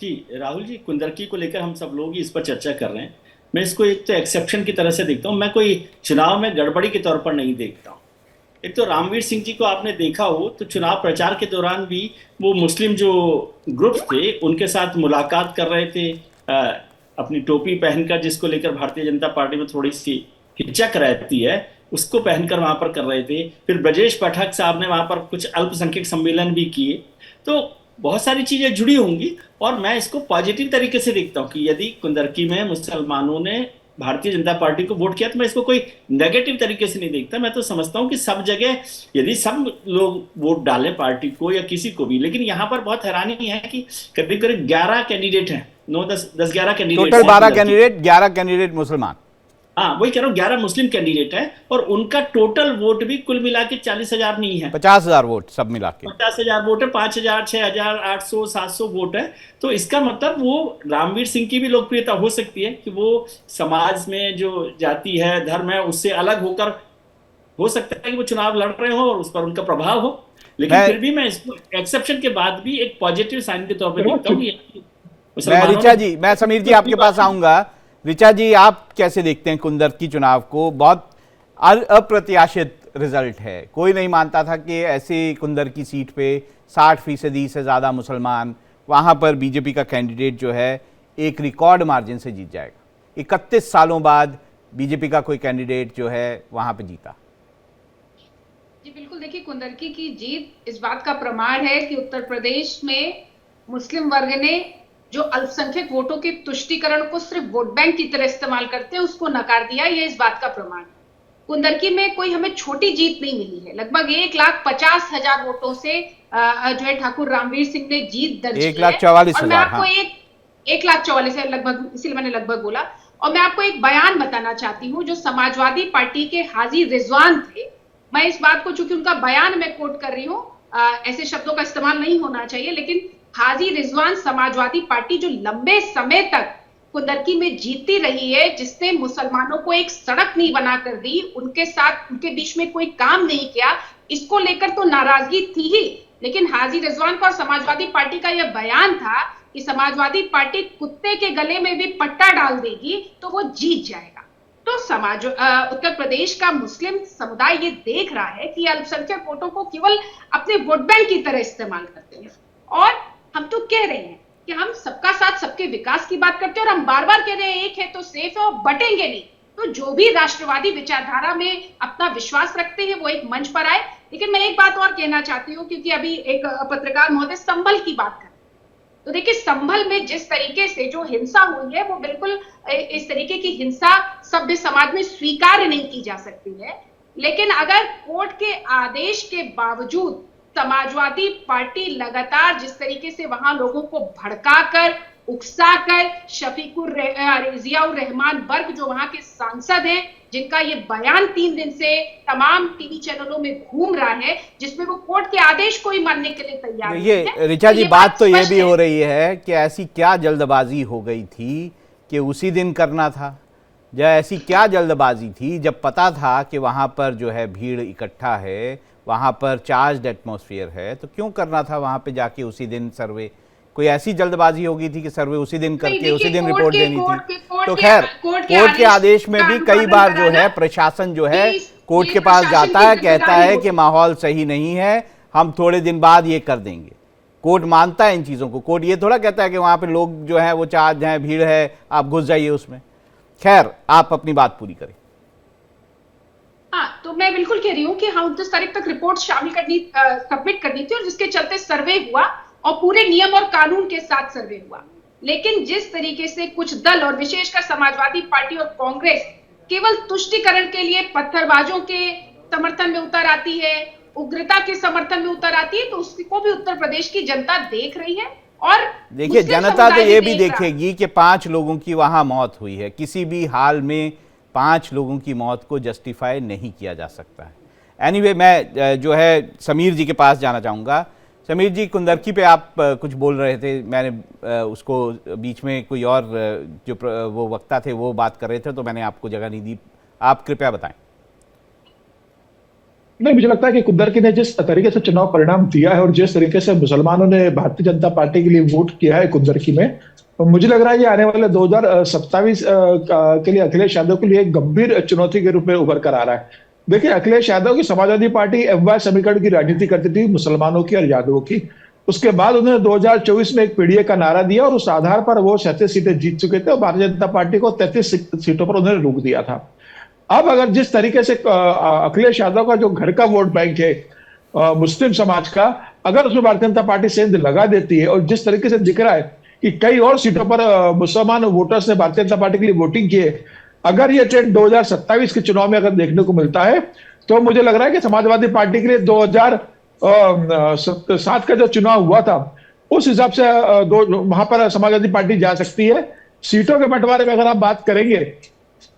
जी राहुल जी, कुंदरकी को लेकर हम सब लोग ही इस पर चर्चा कर रहे हैं। मैं इसको एक तो एक्सेप्शन की तरह से देखता हूँ, मैं कोई चुनाव में गड़बड़ी के तौर पर नहीं देखता हूँ। एक तो रामवीर सिंह जी को आपने देखा हो तो चुनाव प्रचार के दौरान भी वो मुस्लिम जो ग्रुप्स थे उनके साथ मुलाकात कर रहे थे, अपनी टोपी पहनकर, जिसको लेकर भारतीय जनता पार्टी में थोड़ी सी हिचक रहती है, उसको पहनकर वहां पर कर रहे थे। फिर ब्रजेश पाठक साहब ने वहां पर कुछ अल्पसंख्यक सम्मेलन भी किए। तो बहुत सारी चीजें जुड़ी होंगी और मैं इसको पॉजिटिव तरीके से देखता हूँ कि यदि कुंदरकी में मुसलमानों ने भारतीय जनता पार्टी को वोट किया तो मैं इसको कोई नेगेटिव तरीके से नहीं देखता। मैं तो समझता हूँ कि सब जगह यदि सब लोग वोट डालें पार्टी को या किसी को भी, लेकिन यहाँ पर बहुत हैरानी है कि करीब करीब 11 कैंडिडेट हैं, 9-10-11 कैंडिडेट,
टोटल 12 कैंडिडेट, 11 कैंडिडेट मुसलमान।
हाँ वही कह रहा हूँ, 11 मुस्लिम कैंडिडेट है और उनका टोटल वोट भी कुल मिला के 40,000 नहीं है,
50,000 वोट सब मिला के।
50,000 वोट है, 5,000, 6,000, 800, 700 वोट है। तो इसका मतलब वो रामवीर सिंह की भी लोकप्रियता हो सकती है कि वो समाज में जो जाति है, धर्म है, उससे अलग होकर हो सकता है कि वो चुनाव लड़ रहे हो और उस पर उनका प्रभाव हो। लेकिन फिर भी मैं इसको एक्सेप्शन के बाद भी एक पॉजिटिव साइन के तौर पर देखता हूँ।
मैं ऋचा जी, मैं समीर जी आपके पास आऊंगा। ऋचा जी, आप कैसे देखते हैं कुंदर की चुनाव को? बहुत अप्रत्याशित रिजल्ट है, कोई नहीं मानता था कि ऐसे कुंदर की सीट पे 60% से ज़्यादा मुसलमान, वहाँ पर बीजेपी का कैंडिडेट जो है एक रिकॉर्ड मार्जिन से जीत जाएगा। 31 सालों बाद बीजेपी का कोई कैंडिडेट जो है वहाँ पे जीता।
जी बिल्कुल, देखिए कुंदरकी की जीत इस बात का प्रमाण है कि उत्तर प्रदेश में मुस्लिम वर्ग ने जो अल्पसंख्यक वोटों के तुष्टीकरण को सिर्फ वोट बैंक की तरह इस्तेमाल करते हैं उसको नकार दिया। ये इस बात का प्रमाण है। कुंदरकी में कोई हमें छोटी जीत नहीं मिली है, लगभग 1,50,000 वोटों से जो है ठाकुर रामवीर सिंह ने जीत दर्ज की है।
1,44,000,
और मैं आपको 1,44,000 लगभग, इसीलिए मैंने लगभग बोला। और मैं आपको एक बयान बताना चाहती हूँ जो समाजवादी पार्टी के हाजी रिजवान थे। मैं इस बात को, चूंकि उनका बयान मैं कोट कर रही हूँ, ऐसे शब्दों का इस्तेमाल नहीं होना चाहिए, लेकिन हाजी रिजवान समाजवादी पार्टी जो लंबे समय तक कुंदरकी में जीतती रही है, जिसने मुसलमानों को एक सड़क नहीं बनाकर दी, उनके साथ उनके बीच में कोई काम नहीं किया, इसको लेकर तो नाराजगी थी ही। लेकिन हाजी रिजवान का और समाजवादी पार्टी का यह बयान था कि समाजवादी पार्टी कुत्ते के गले में भी पट्टा डाल देगी तो वो जीत जाएगा। तो उत्तर प्रदेश का मुस्लिम समुदाय ये देख रहा है कि अल्पसंख्यक वोटों को केवल अपने वोट बैंक की तरह इस्तेमाल करते हैं। और हम तो कह रहे हैं कि हम सबका साथ सबके विकास की बात करते हैं, और हम बार बार कह रहे हैं एक है तो सेफ है और बटेंगे नहीं। तो जो भी राष्ट्रवादी विचारधारा में अपना विश्वास रखते हैं वो एक मंच पर आए। लेकिन मैं एक बात और कहना चाहती हूँ, क्योंकि अभी एक पत्रकार महोदय संभल की बात कर, तो देखिए संभल में जिस तरीके से जो हिंसा हुई है वो बिल्कुल इस तरीके की हिंसा सभ्य समाज में स्वीकार्य नहीं की जा सकती है। लेकिन अगर कोर्ट के आदेश के बावजूद समाजवादी पार्टी लगातार जिस तरीके से वहां लोगों को भड़काकर, उकसाकर, जियाउर रहमान बर्ग जो वहां के सांसद हैं, जिनका ये बयान 3 दिन से तमाम टीवी चैनलों में घूम रहा है, जिसमें वो कोर्ट के आदेश को ही मानने के लिए तैयार नहीं है।
ये ऋचा जी, बात तो ये भी हो रही है कि ऐसी क्या जल्दबाजी हो गई थी कि उसी दिन करना था? ऐसी क्या जल्दबाजी थी जब पता था कि वहां पर जो है भीड़ इकट्ठा है, वहाँ पर चार्ज्ड एटमॉस्फेयर है, तो क्यों करना था वहाँ पे जाके उसी दिन सर्वे? कोई ऐसी जल्दबाजी हो गई थी कि सर्वे उसी दिन करके उसी दिन
कोर्ट
रिपोर्ट
के-
देनी
कोर्ट
थी?
के- कोर्ट
तो
के-
खैर
कोर्ट
कोर्ट के आदेश में
का
भी कई
अनुपालन
बार जो
कराना
है प्रशासन जो है
कि
कोर्ट
ये
के पास
प्रशासन
जाता
की
है, कहता
जिम्मेदारी
है
होगी।
कि माहौल सही नहीं है, हम थोड़े दिन बाद ये कर देंगे। कोर्ट मानता है इन चीज़ों को। कोर्ट ये थोड़ा कहता है कि वहाँ पे लोग जो है वो चार्ज हैं, भीड़ है, आप घुस जाइए उसमें। खैर आप अपनी बात पूरी करें।
हाँ, तो मैं बिल्कुल कह रही हूँ कि हम 29 तारीख तक रिपोर्ट सबमिट करनी थी, और जिसके चलते सर्वे हुआ और पूरे नियम और कानून के साथ सर्वे हुआ। लेकिन जिस तरीके से कुछ दल और विशेषकर समाजवादी पार्टी और कांग्रेस केवल तुष्टीकरण के लिए पत्थरबाजों के समर्थन में उतर आती है, उग्रता के समर्थन में उतर आती है, तो उसको भी उत्तर प्रदेश की जनता देख रही है। और
देखिए,
मुस्लिम
जनता तो
समुदाय
ये भी
देख रहा है।
देखेगी कि 5 लोगों की वहां मौत हुई है। किसी भी हाल में 5 लोगों की मौत को जस्टिफाई नहीं किया जा सकता है। एनीवे, मैं जो है समीर जी के पास जाना चाहूँगा। समीर जी, कुंदरकी पे आप कुछ बोल रहे थे, मैंने उसको बीच में कोई और जो वो वक्ता थे वो बात कर रहे थे, तो मैंने आपको जगह नहीं दी। आप कृपया बताएं।
नहीं, मुझे लगता है कि कुंदरकी ने जिस तरीके से चुनाव परिणाम दिया है और जिस तरीके से मुसलमानों ने भारतीय जनता पार्टी के लिए वोट किया है कुंदरकी में, तो मुझे लग रहा है ये आने वाले 2027 के लिए अखिलेश यादव के लिए एक गंभीर चुनौती के रूप में उभर कर आ रहा है। देखिए, अखिलेश यादव की समाजवादी पार्टी एमवाय समीकरण की राजनीति करती थी, मुसलमानों की और यादवों की। उसके बाद उन्होंने 2024 में एक पीडीए का नारा दिया और उस आधार पर वो 37 सीटें जीत चुके थे और भारतीय जनता पार्टी को 33 सीटों पर उन्होंने रोक दिया था। अब अगर जिस तरीके से अखिलेश यादव का जो घर का वोट बैंक है मुस्लिम समाज का, अगर उसमें भारतीय जनता पार्टी सेंध लगा देती है और जिस तरीके से दिख रहा है कि कई और सीटों पर मुसलमान वोटर्स ने भारतीय जनता पार्टी के लिए वोटिंग की है, अगर ये ट्रेंड 2027 के चुनाव में अगर देखने को मिलता है, तो मुझे लग रहा है कि समाजवादी पार्टी के लिए 2007 का जो चुनाव हुआ था उस हिसाब से वहां पर समाजवादी पार्टी जा सकती है। सीटों के बंटवारे में अगर आप बात करेंगे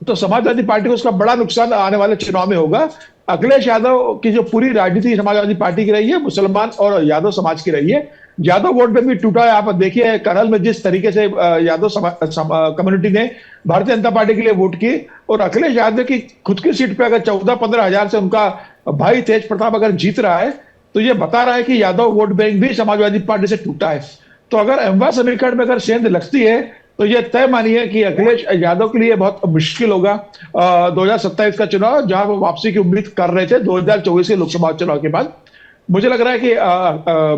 तो समाजवादी पार्टी को उसका बड़ा नुकसान आने वाले चुनाव में होगा। अखिलेश यादव की जो पूरी राजनीति समाजवादी पार्टी की रही है, मुसलमान और यादव समाज की रही है। यादव वोट बैंक भी टूटा है। आप देखिए, करल में जिस तरीके से यादव कम्युनिटी ने भारतीय जनता पार्टी के लिए वोट की, और अखिलेश यादव की खुद की सीट पे अगर 14-15 हजार से उनका भाई तेज प्रताप अगर जीत रहा है, तो ये बता रहा है कि यादव वोट बैंक भी समाजवादी पार्टी से टूटा है। तो अगर एमवाय समीकरण में अगर सेंध लगती है, तो ये तय मानिए कि अखिलेश यादव के लिए बहुत मुश्किल होगा 2027 का चुनाव, जहां वो वापसी की उम्मीद कर रहे थे 2024 के लोकसभा चुनाव के बाद। मुझे लग रहा है कि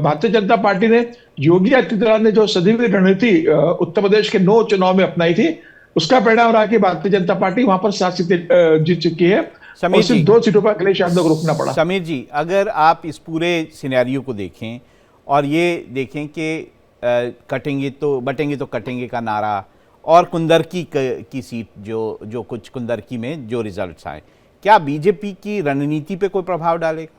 भारतीय जनता पार्टी ने, योगी आदित्यनाथ ने जो सदी हुई रणनीति उत्तर प्रदेश के 9 चुनाव में अपनाई थी, उसका परिणाम रहा कि भारतीय जनता पार्टी वहां पर 7 सीटें जीत चुकी है और सिर्फ 2 सीटों पर अखिलेश यादव को रुकना पड़ा।
समीर जी, अगर आप इस पूरे सिनेरियो को देखें और ये देखें कि कटेंगे तो बटेंगे तो कटेंगे का नारा और कुंदरकी की सीट जो कुछ कुंदरकी में जो रिजल्ट्स आए, क्या बीजेपी की रणनीति पे कोई प्रभाव डालेगा?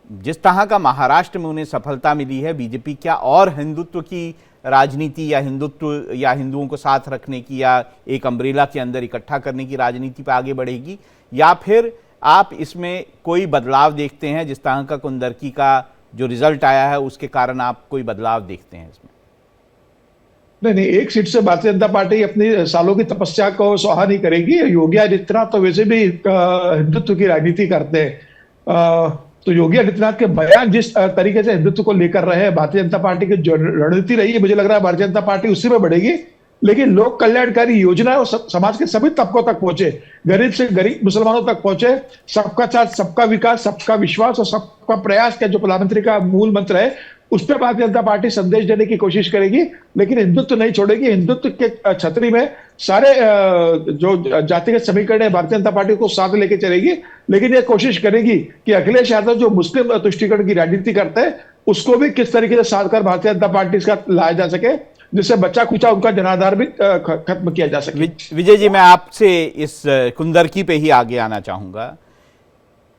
जिस तरह का महाराष्ट्र में उन्हें सफलता मिली है, बीजेपी क्या और हिंदुत्व की राजनीति या हिंदुत्व या हिंदुओं को साथ रखने की या एक अम्ब्रेला के अंदर इकट्ठा करने की राजनीति पे आगे बढ़ेगी, या फिर आप इसमें कोई बदलाव देखते हैं? जिस तरह का कुंदरकी का जो रिजल्ट आया है उसके कारण आप कोई बदलाव देखते हैं इसमें?
नहीं, एक सीट से भारतीय जनता पार्टी अपनी सालों की तपस्या को स्वाहा नहीं करेगी। योगी आदित्यनाथ तो वैसे भी हिंदुत्व की राजनीति करते हैं। तो योगी आदित्यनाथ के बयान जिस तरीके से हिंदुत्व को लेकर रहे हैं, भारतीय जनता पार्टी की जो रणनीति रही है, मुझे लग रहा है भारतीय जनता पार्टी उसी में बढ़ेगी। लेकिन लोक कल्याणकारी योजनाएं समाज के सभी तबकों तक पहुंचे, गरीब से गरीब मुसलमानों तक पहुंचे, सबका साथ सबका विकास, सबका विश्वास और सबका प्रयास का जो प्रधानमंत्री का मूल मंत्र है, उस पर भारतीय जनता पार्टी संदेश देने की कोशिश करेगी। लेकिन हिंदुत्व नहीं छोड़ेगी। हिंदुत्व के छतरी में सारे जो जातिगत समीकरण है, भारतीय जनता पार्टी को साथ लेके चलेगी। लेकिन ये कोशिश करेगी कि अखिलेश यादव जो मुस्लिम तुष्टीकरण की राजनीति करते हैं, उसको भी किस तरीके से साथ कर भारतीय जनता पार्टी के साथ लाया जा सके, जिससे बच्चा कुचा उनका जनाधार भी खत्म किया जा सके।
विजय जी, मैं आपसे इस कुंदरकी पे ही आगे आना चाहूंगा।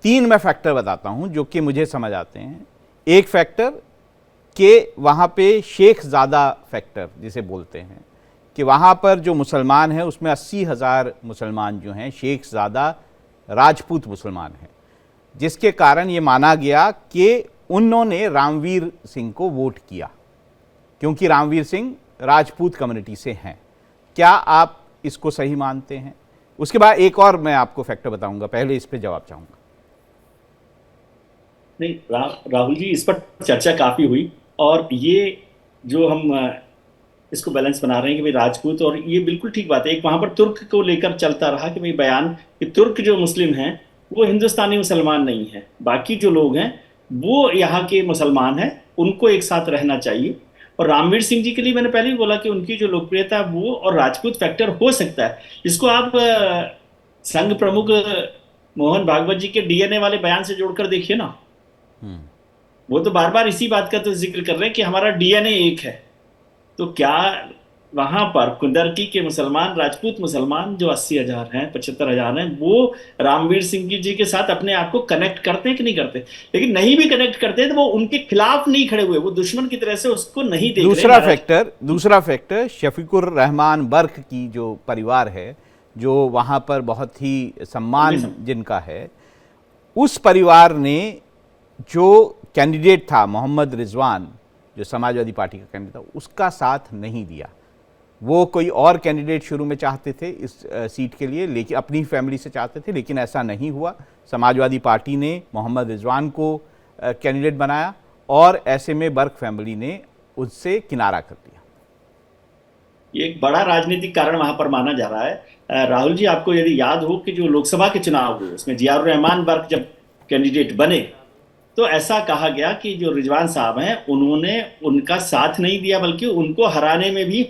3 मैं फैक्टर बताता हूं जो कि मुझे समझ आते हैं। एक फैक्टर कि वहाँ पे शेख ज़ादा फैक्टर जिसे बोलते हैं, कि वहाँ पर जो मुसलमान हैं उसमें 80,000 मुसलमान जो हैं शेख ज़ादा राजपूत मुसलमान हैं, जिसके कारण ये माना गया कि उन्होंने रामवीर सिंह को वोट किया, क्योंकि रामवीर सिंह राजपूत कम्युनिटी से हैं। क्या आप इसको सही मानते हैं? उसके बाद एक और मैं आपको फैक्टर बताऊंगा, पहले इस पे जवाब चाहूँगा।
नहीं, राहुल जी, इस पर चर्चा काफ़ी हुई और ये जो हम इसको बैलेंस बना रहे हैं कि भाई राजपूत, और ये बिल्कुल ठीक बात है। एक वहां पर तुर्क को लेकर चलता रहा कि भाई बयान कि तुर्क जो मुस्लिम हैं वो हिंदुस्तानी मुसलमान नहीं है, बाकी जो लोग हैं वो यहाँ के मुसलमान हैं, उनको एक साथ रहना चाहिए। और रामवीर सिंह जी के लिए मैंने पहले ही बोला कि उनकी जो लोकप्रियता वो और राजपूत फैक्टर हो सकता है। इसको आप संघ प्रमुख मोहन भागवत जी के डीएनए वाले बयान से जोड़कर देखिए ना, वो तो बार बार इसी बात का तो जिक्र कर रहे हैं कि हमारा डीएनए एक है। तो क्या वहां पर कुंदरकी के मुसलमान, राजपूत मुसलमान जो 80,000 हैं, 75,000 हैं, वो रामवीर सिंह जी के साथ अपने आप को कनेक्ट करते हैं कि नहीं करते? लेकिन नहीं भी कनेक्ट करते तो वो उनके खिलाफ नहीं खड़े हुए, वो दुश्मन की तरह से उसको नहीं देख रहे।
दूसरा फैक्टर शफीकुर रहमान बर्क की जो परिवार है, जो वहां पर बहुत ही सम्मान जिनका है, उस परिवार ने जो कैंडिडेट था मोहम्मद रिजवान, जो समाजवादी पार्टी का कैंडिडेट था, उसका साथ नहीं दिया। वो कोई और कैंडिडेट शुरू में चाहते थे इस सीट के लिए, लेकिन अपनी फैमिली से चाहते थे, लेकिन ऐसा नहीं हुआ। समाजवादी पार्टी ने मोहम्मद रिजवान को कैंडिडेट बनाया और ऐसे में बर्क फैमिली ने उससे किनारा कर दिया।
ये एक बड़ा राजनीतिक कारण वहां पर माना जा रहा है। राहुल जी, आपको यदि याद हो कि जो लोकसभा के चुनाव हुए उसमें जियाउर रहमान बर्क जब कैंडिडेट बने तो ऐसा कहा गया कि जो रिजवान साहब हैं उन्होंने उनका साथ नहीं दिया, बल्कि उनको हराने में भी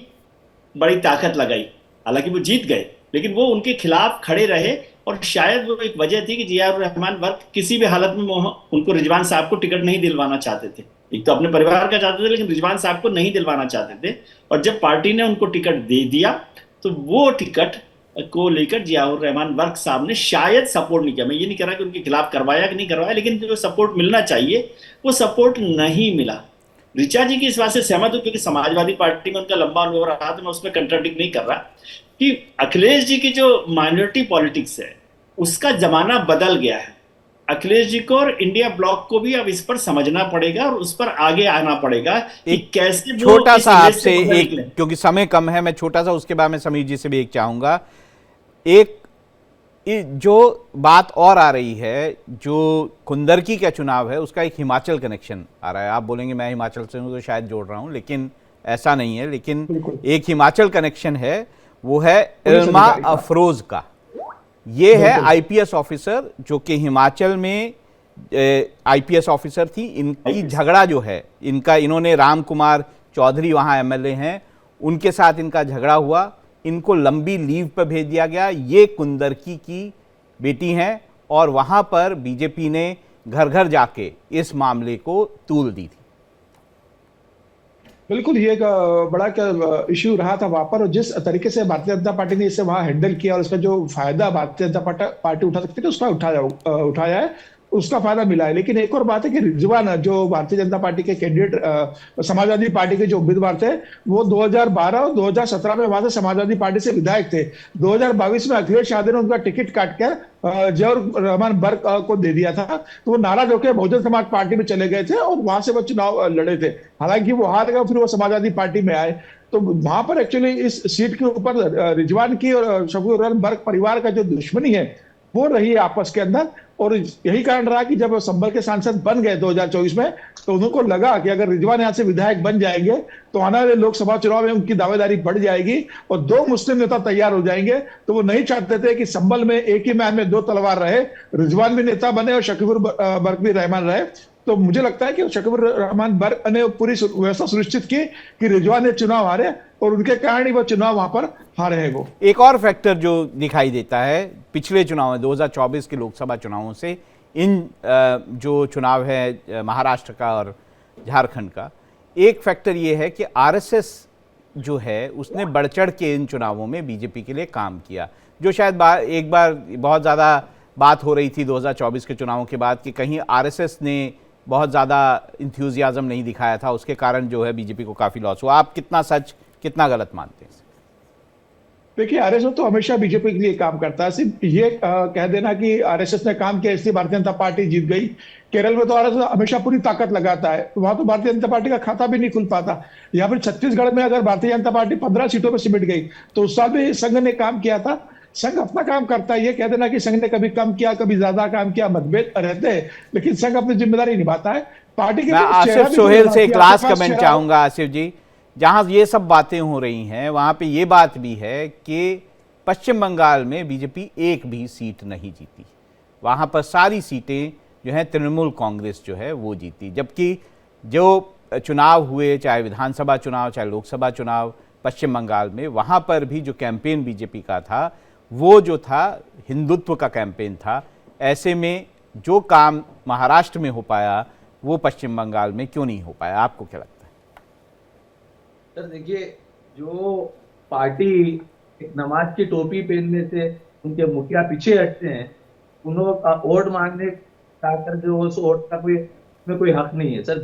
बड़ी ताकत लगाई। हालांकि वो जीत गए, लेकिन वो उनके खिलाफ खड़े रहे, और शायद वो एक वजह थी कि जियाउर रहमान बर्क किसी भी हालत में उनको रिजवान साहब को टिकट नहीं दिलवाना चाहते थे। एक तो अपने परिवार का चाहते थे, लेकिन रिजवान साहब को नहीं दिलवाना चाहते थे। और जब पार्टी ने उनको टिकट दे दिया तो वो टिकट को लेकर जियाउर रहमान बर्क साहब ने शायद सपोर्ट नहीं किया। मैं ये नहीं कह रहा कि उनके खिलाफ करवाया कि नहीं करवाया, लेकिन जो सपोर्ट मिलना चाहिए वो सपोर्ट नहीं मिला। ऋचा जी की इस बात से सहमत हूं, क्योंकि समाजवादी पार्टी में उनका लंबा अनुभव रहा, तो मैं उसमें कंट्राडिक्ट नहीं कर रहा कि अखिलेश जी की जो माइनॉरिटी पॉलिटिक्स है उसका जमाना बदल गया है। अखिलेश जी को और इंडिया ब्लॉक को भी अब इस पर समझना पड़ेगा और उस पर आगे आना पड़ेगा कि कैसे
छोटा सा आपसे एक, क्योंकि समय कम है, मैं छोटा सा उसके बाद में समीर जी से भी एक चाहूंगा। एक जो बात और आ रही है, जो कुंदरकी का चुनाव है उसका एक हिमाचल कनेक्शन आ रहा है। आप बोलेंगे मैं हिमाचल से हूं तो शायद जोड़ रहा हूं, लेकिन ऐसा नहीं है। लेकिन एक हिमाचल कनेक्शन है, वो है इल्मा अफरोज का। ये है आईपीएस ऑफिसर जो कि हिमाचल में आईपीएस ऑफिसर थी। इनकी झगड़ा जो है इन्होंने राम कुमार चौधरी वहां एमएलए हैं, उनके साथ इनका झगड़ा हुआ, इनको लंबी लीव पर भेज दिया गया। ये कुंदरकी की बेटी हैं और वहां पर बीजेपी ने घर घर जाके इस मामले को तूल दी थी।
बिल्कुल, ये एक बड़ा इश्यू रहा था वहां पर, और जिस तरीके से भारतीय जनता पार्टी ने इसे वहां हैंडल किया और उसका जो फायदा भारतीय जनता पार्टी उठा सकती थी उसका उठाया है, उसका फायदा मिला है। लेकिन एक और बात है कि रिजवान जो भारतीय जनता पार्टी के कैंडिडेट, समाजवादी पार्टी के जो उम्मीदवार थे, वो 2012 और 2017 में वहां से समाजवादी पार्टी से विधायक थे। 2022 में अखिलेश यादव ने उनका टिकट काट कर जियाउर रहमान बर्क को दे दिया था, तो वो नाराज होकर बहुजन समाज पार्टी में चले गए थे और वहां से वो चुनाव लड़े थे। हालांकि वो हार गए, फिर वो समाजवादी पार्टी में आए। तो वहां पर एक्चुअली इस सीट के ऊपर रिजवान की और शफीकुर रहमान बर्क परिवार का जो दुश्मनी है वो रही है आपस के अंदर, और यही कारण रहा कि जब वो संभल के सांसद बन गए 2024 में, तो उनको लगा कि अगर रिजवान यहाँ से विधायक बन जाएंगे तो आने वाले लोकसभा चुनाव में उनकी दावेदारी बढ़ जाएगी और 2 मुस्लिम नेता तैयार हो जाएंगे। तो वो नहीं चाहते थे कि संभल में एक ही मैन में 2 तलवार रहे, रिजवान भी नेता बने और शफीकुर बर्क भी रहमान रहे। तो मुझे लगता है कि शफीकुर रहमान बर्क ने पूरी व्यवस्था सुनिश्चित की कि रिजवान ने चुनाव हारे, और उनके कारण ही वो चुनाव वहां पर हारे हैं। वो
एक और फैक्टर जो दिखाई देता है पिछले चुनाव में 2024 के लोकसभा चुनावों से, इन जो चुनाव है महाराष्ट्र का और झारखंड का, एक फैक्टर ये है कि आरएसएस जो है उसने बढ़ चढ़ के इन चुनावों में बीजेपी के लिए काम किया। जो शायद एक बार बहुत ज़्यादा बात हो रही थी 2024 के चुनावों के बाद कि कहीं आरएसएस ने बहुत ज़्यादा इंथ्यूजियाज्म नहीं दिखाया था, उसके कारण जो है बीजेपी को काफ़ी लॉस हुआ। आप कितना सच कितना गलत मानते हैं?
देखिए, आरएसएस तो हमेशा बीजेपी के लिए काम करता है। सिर्फ ये कह देना कि आरएसएस ने काम किया इसलिए भारतीय जनता पार्टी जीत गई, केरल में तो आरएसएस हमेशा पूरी ताकत लगाता है, वहां तो भारतीय जनता पार्टी का खाता भी नहीं खुल पाता। यहाँ पर छत्तीसगढ़ में अगर भारतीय जनता पार्टी 15 सीटों पर सिमट गई तो उस साल भी संघ ने काम किया था। संघ अपना काम करता है, ये कह देना कि संघ ने कभी कम किया कभी ज्यादा काम किया, मतभेद रहते हैं, लेकिन संघ अपनी जिम्मेदारी निभाता है। पार्टी के
मैं
पास चेहरा
आसिफ
भी
सोहेल
कोई
से एक
बाकी,
लास्ट
आपके पास
कमेंट
चेहरा-
चाहूंगा। आसिफ जी, जहां ये सब बातें हो रही हैं वहां पे ये बात भी है कि पश्चिम बंगाल में बीजेपी एक भी सीट नहीं जीती, वहां पर सारी सीटें जो हैं तृणमूल कांग्रेस जो है वो जीती, जबकि जो चुनाव हुए चाहे विधानसभा चुनाव चाहे लोकसभा चुनाव पश्चिम बंगाल में, वहां पर भी जो कैंपेन बीजेपी का था वो जो था हिंदुत्व का कैंपेन था। ऐसे में जो काम महाराष्ट्र में हो पाया वो पश्चिम बंगाल में क्यों नहीं हो पाया, आपको क्या लगता है?
सर देखिए, जो पार्टी एक नमाज की टोपी पहनने से उनके मुखिया पीछे हटते हैं, उन्होंने वोट मांगने जाकर जो उस वोट का कोई में कोई हक नहीं है। सर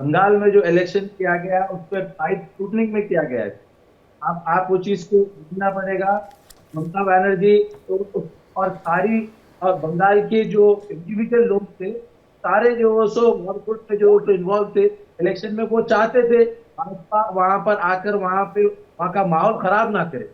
बंगाल में जो इलेक्शन किया गया उस पर टाइट स्क्रूटनिंग में किया गया है। आप वो चीज को समझना पड़ेगा। ममता बनर्जी और सारी और बंगाल के जो इंडिविजुअल लोग थे, सारे जो सो वोट में जो इन्वॉल्व थे इलेक्शन में, वो चाहते थे भाजपा वहां पर आकर वहां का माहौल खराब ना करे।